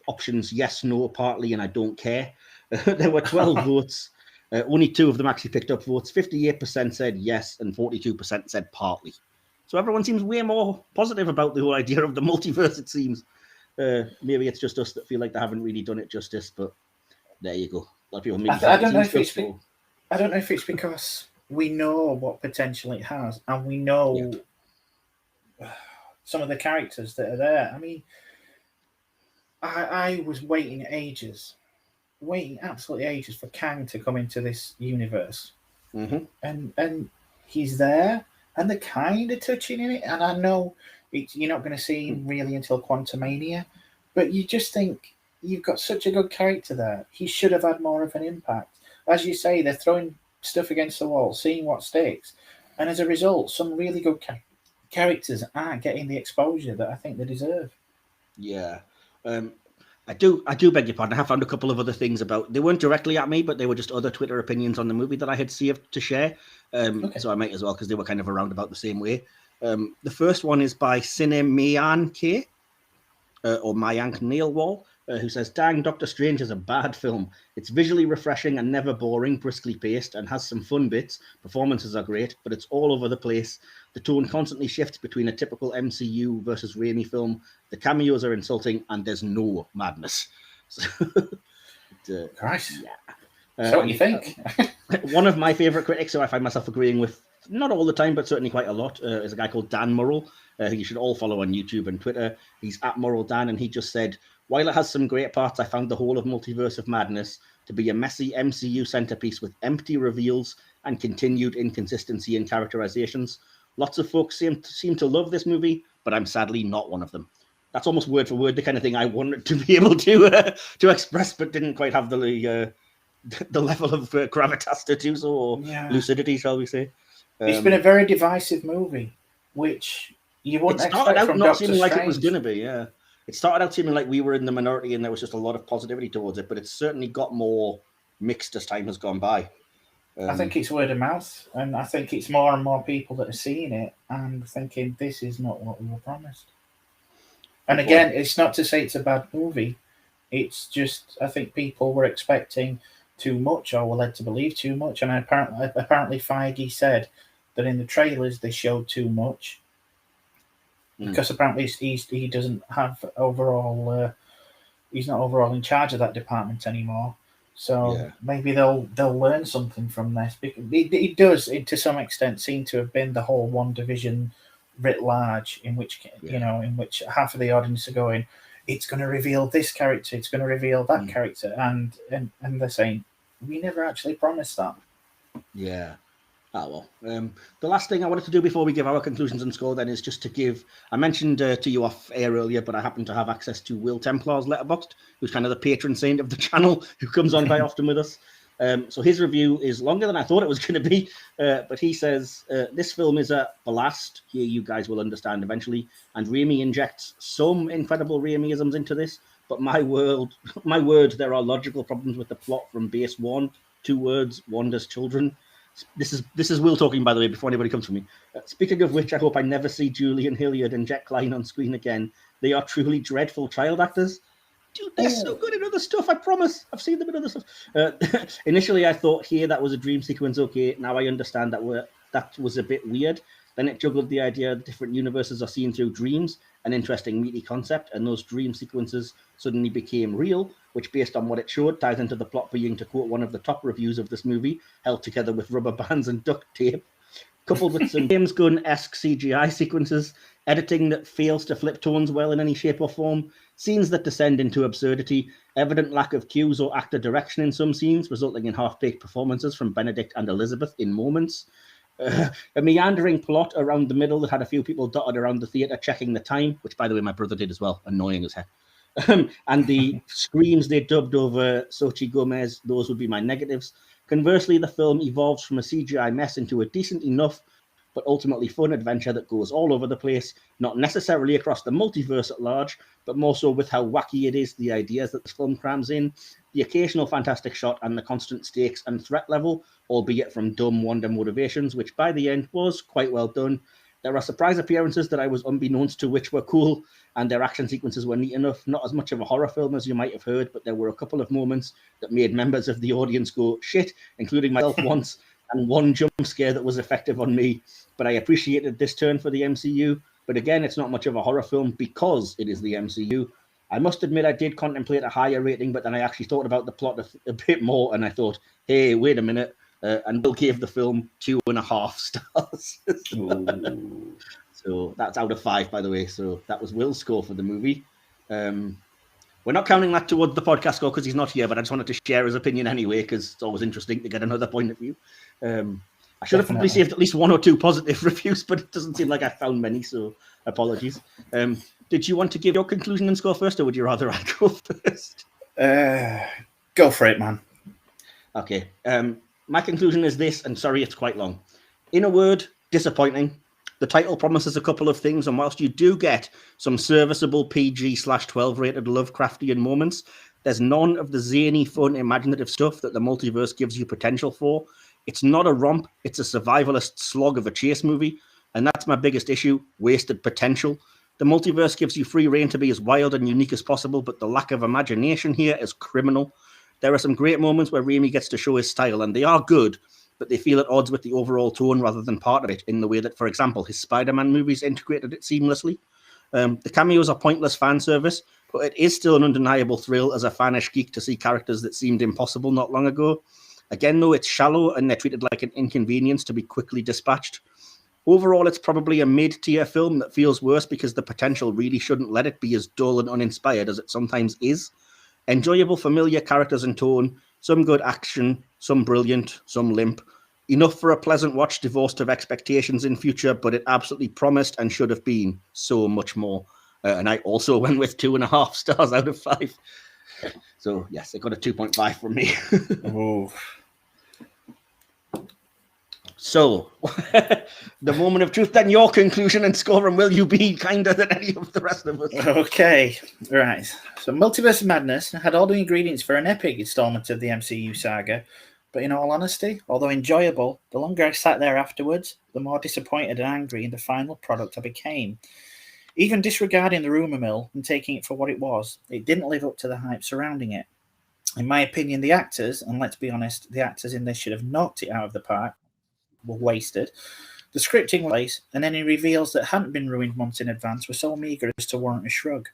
options yes, no, partly, and I don't care. There were 12 votes. Only 2 of them actually picked up votes. 58% said yes, and 42% said partly. So everyone seems way more positive about the whole idea of the multiverse, it seems. Maybe it's just us that feel like they haven't really done it justice, but there you go. A lot of people maybe I don't know if it's because we know what potential it has, and we know some of the characters that are there. I mean, I was waiting absolutely ages for Kang to come into this universe, and he's there, and they're kind of touching in it. And I know you're not going to see him really until Quantumania, but you just think you've got such a good character there. He should have had more of an impact. As you say, they're throwing stuff against the wall, seeing what sticks, and as a result, some really good characters aren't getting the exposure that I think they deserve. Yeah. I do beg your pardon. I have found a couple of other things about. They weren't directly at me, but they were just other Twitter opinions on the movie that I had saved to share. So I might as well because they were kind of around about the same way. The first one is by Cine K or Mayank Nailwall, who says, "Dang, Doctor Strange is a bad film. It's visually refreshing and never boring, briskly paced, and has some fun bits. Performances are great, but it's all over the place. The tone constantly shifts between a typical MCU versus Raimi film. The cameos are insulting, and there's no madness." Christ. Yeah. So what do you think? One of my favourite critics, who I find myself agreeing with, not all the time, but certainly quite a lot, is a guy called Dan Murrell, who you should all follow on YouTube and Twitter. He's at Murrell Dan, and he just said, "While it has some great parts, I found the whole of Multiverse of Madness to be a messy MCU centerpiece with empty reveals and continued inconsistency in characterizations. Lots of folks seem to love this movie, but I'm sadly not one of them." That's almost word for word the kind of thing I wanted to be able to express, but didn't quite have the level of gravitas to do so, or lucidity, shall we say. It's been a very divisive movie, which you wouldn't expect from not Doctor seeming Strange. like it was going to be, yeah. It started out seeming like we were in the minority and there was just a lot of positivity towards it, but it's certainly got more mixed as time has gone by. I think it's word of mouth, and I think it's more and more people that are seeing it and thinking this is not what we were promised. And again, it's not to say it's a bad movie. It's just I think people were expecting too much or were led to believe too much. And apparently Feige said that in the trailers they showed too much because apparently he doesn't have overall. He's not overall in charge of that department anymore. So maybe they'll learn something from this. It does, to some extent, seem to have been the whole WandaVision writ large, in which in which half of the audience are going, it's going to reveal this character, it's going to reveal that character, and they're saying we never actually promised that. Yeah. Oh, well. The last thing I wanted to do before we give our conclusions and score then is just to give... I mentioned to you off air earlier, but I happen to have access to Will Templar's Letterboxd, who's kind of the patron saint of the channel, who comes on quite often with us. So his review is longer than I thought it was going to be, but he says, this film is a blast. Here you guys will understand eventually. And Raimi injects some incredible Raimiisms into this, but my word, there are logical problems with the plot from base one. 2 words, Wanda's children. This is Will talking, by the way, before anybody comes for me. Speaking of which, I hope I never see Julian Hilliard and Jet Klein on screen again. They are truly dreadful child actors. Dude, they're so good in other stuff, I promise. I've seen them in other stuff. Initially, I thought, here, that was a dream sequence, okay. Now I understand that was a bit weird. Then it juggled the idea that different universes are seen through dreams, an interesting meaty concept, and those dream sequences suddenly became real, which, based on what it showed, ties into the plot being, to quote one of the top reviews of this movie, held together with rubber bands and duct tape, coupled with some James Gunn-esque CGI sequences, editing that fails to flip tones well in any shape or form, scenes that descend into absurdity, evident lack of cues or actor direction in some scenes, resulting in half-baked performances from Benedict and Elizabeth in moments, a meandering plot around the middle that had a few people dotted around the theatre checking the time, which, by the way, my brother did as well, annoying as heck. And the screams they dubbed over Xochitl Gomez, those would be my negatives. Conversely, the film evolves from a CGI mess into a decent enough but ultimately fun adventure that goes all over the place, not necessarily across the multiverse at large, but more so with how wacky it is, the ideas that the film crams in, the occasional fantastic shot, and the constant stakes and threat level, albeit from dumb Wanda motivations, which by the end was quite well done. There are surprise appearances that I was unbeknownst to which were cool, and their action sequences were neat enough. Not as much of a horror film as you might have heard, but there were a couple of moments that made members of the audience go, shit, including myself once, and one jump scare that was effective on me. But I appreciated this turn for the MCU. But again, it's not much of a horror film because it is the MCU. I must admit I did contemplate a higher rating, but then I actually thought about the plot a bit more, and I thought, hey, wait a minute. And Will gave the film 2.5 stars. So that's out of 5, by the way. So that was Will's score for the movie. We're not counting that towards the podcast score because he's not here, but I just wanted to share his opinion anyway because it's always interesting to get another point of view. I should have probably saved at least 1 or 2 positive reviews, but it doesn't seem like I found many, so apologies. Did you want to give your conclusion and score first, or would you rather I go first? Go for it, man. Okay. My conclusion is this, and sorry, it's quite long. In a word, disappointing. The title promises a couple of things, and whilst you do get some serviceable PG/12 rated Lovecraftian moments, there's none of the zany, fun, imaginative stuff that the multiverse gives you potential for. It's not a romp, it's a survivalist slog of a chase movie, and that's my biggest issue, wasted potential. The multiverse gives you free rein to be as wild and unique as possible, but the lack of imagination here is criminal. There are some great moments where Raimi gets to show his style, and they are good, but they feel at odds with the overall tone rather than part of it, in the way that, for example, his Spider-Man movies integrated it seamlessly. The cameos are pointless fan service, but it is still an undeniable thrill as a fanish geek to see characters that seemed impossible not long ago. Again, though, it's shallow and they're treated like an inconvenience to be quickly dispatched. Overall, it's probably a mid-tier film that feels worse because the potential really shouldn't let it be as dull and uninspired as it sometimes is. Enjoyable, familiar characters and tone, some good action, some brilliant, some limp. Enough for a pleasant watch divorced of expectations in future, but it absolutely promised and should have been so much more. And I also went with 2.5 stars out of 5. So, yes, it got a 2.5 from me. Oh. So, the moment of truth, then your conclusion and score, and will you be kinder than any of the rest of us? Okay, right. So Multiverse of Madness had all the ingredients for an epic installment of the MCU saga, but in all honesty, although enjoyable, the longer I sat there afterwards, the more disappointed and angry in the final product I became. Even disregarding the rumour mill and taking it for what it was, it didn't live up to the hype surrounding it. In my opinion, the actors, and let's be honest, the actors in this should have knocked it out of the park, were wasted. The scripting was place, and any reveals that hadn't been ruined months in advance were so meagre as to warrant a shrug.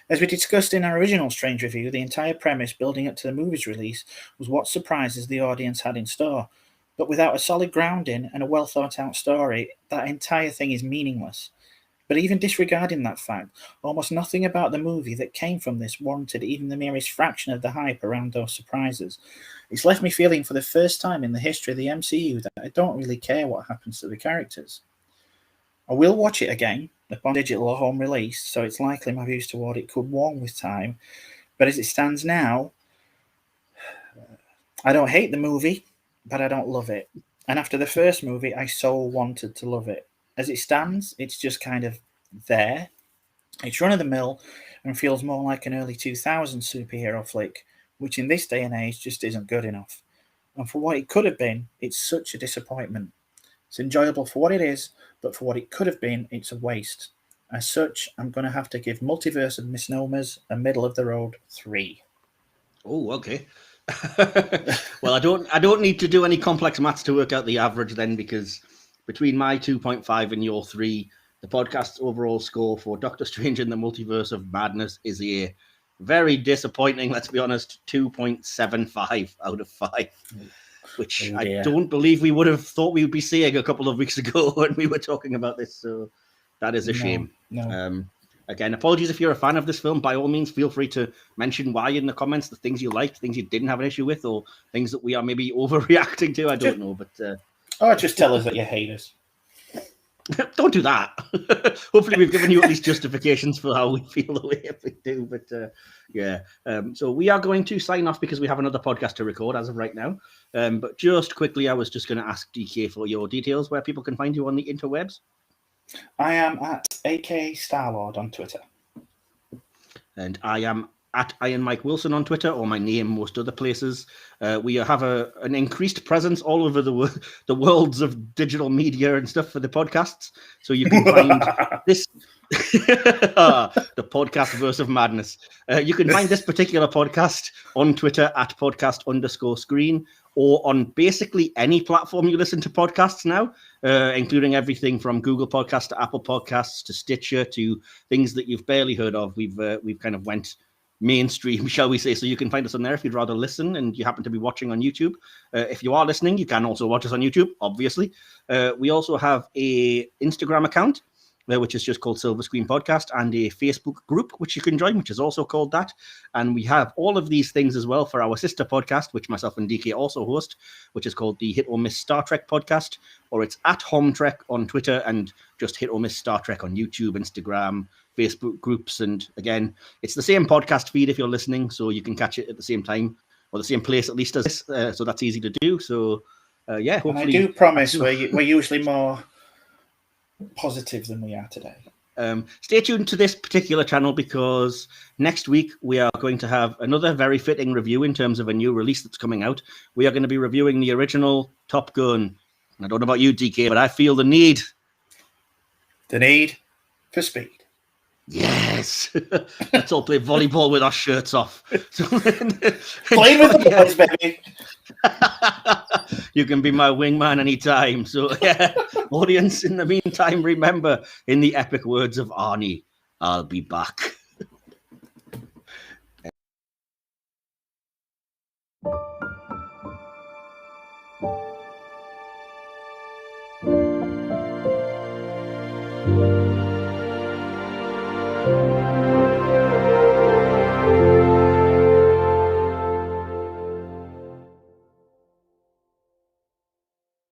As we discussed in our original Strange review, the entire premise building up to the movie's release was what surprises the audience had in store. But without a solid grounding and a well thought out story, that entire thing is meaningless. But even disregarding that fact, almost nothing about the movie that came from this warranted even the merest fraction of the hype around those surprises. It's left me feeling for the first time in the history of the MCU that I don't really care what happens to the characters. I will watch it again upon digital or home release, so it's likely my views toward it could warm with time, but as it stands now, I don't hate the movie, but I don't love it. And after the first movie, I so wanted to love it. As it stands, it's just kind of there. It's run of the mill and feels more like an early 2000s superhero flick, which in this day and age just isn't good enough. And for what it could have been, it's such a disappointment. It's enjoyable for what it is, but for what it could have been, it's a waste. As such, I'm going to have to give Multiverse of Misnomers a middle of the road 3. Oh, okay. Well, I don't need to do any complex maths to work out the average then, because between my 2.5 and your 3, the podcast's overall score for Doctor Strange in the Multiverse of Madness is a very disappointing, let's be honest, 2.75 out of 5, which I don't believe we would have thought we would be seeing a couple of weeks ago when we were talking about this. So that is a shame. No. Again, apologies if you're a fan of this film. By all means, feel free to mention why in the comments, the things you liked, things you didn't have an issue with, or things that we are maybe overreacting to. I don't know, but just tell us that you hate us. Don't do that. Hopefully, we've given you at least justifications for how we feel the way if we do. But yeah, so we are going to sign off because we have another podcast to record as of right now. But just quickly, I was just going to ask DK for your details where people can find you on the interwebs. I am at AK Starlord on Twitter. And I am at Iron Mike Wilson on Twitter, or my name most other places. We have an increased presence all over the worlds of digital media and stuff for the podcasts. So you can find this, the podcast verse of madness. You can find this particular podcast on Twitter at podcast_screen, or on basically any platform you listen to podcasts now, including everything from Google Podcasts to Apple Podcasts to Stitcher to things that you've barely heard of. We've kind of went mainstream, shall we say. So you can find us on there if you'd rather listen and you happen to be watching on YouTube. If you are listening, you can also watch us on YouTube, obviously. We also have a Instagram account, which is just called Silver Screen Podcast, and a Facebook group, which you can join, which is also called that. And we have all of these things as well for our sister podcast, which myself and DK also host, which is called the Hit or Miss Star Trek podcast, or it's at Home Trek on Twitter and just Hit or Miss Star Trek on YouTube, Instagram, Facebook groups. And again, it's the same podcast feed if you're listening, so you can catch it at the same time, or the same place at least as this, so that's easy to do. So yeah, hopefully. And I do promise we're usually more positive than we are today. Stay tuned to this particular channel, because next week we are going to have another very fitting review in terms of a new release that's coming out. We are going to be reviewing the original Top Gun. I don't know about you, DK, but I feel the need for speed. Yes. Let's all play volleyball with our shirts off. Play with the boys, baby. You can be my wingman anytime. So, yeah, audience, in the meantime, remember, in the epic words of Arnie, I'll be back.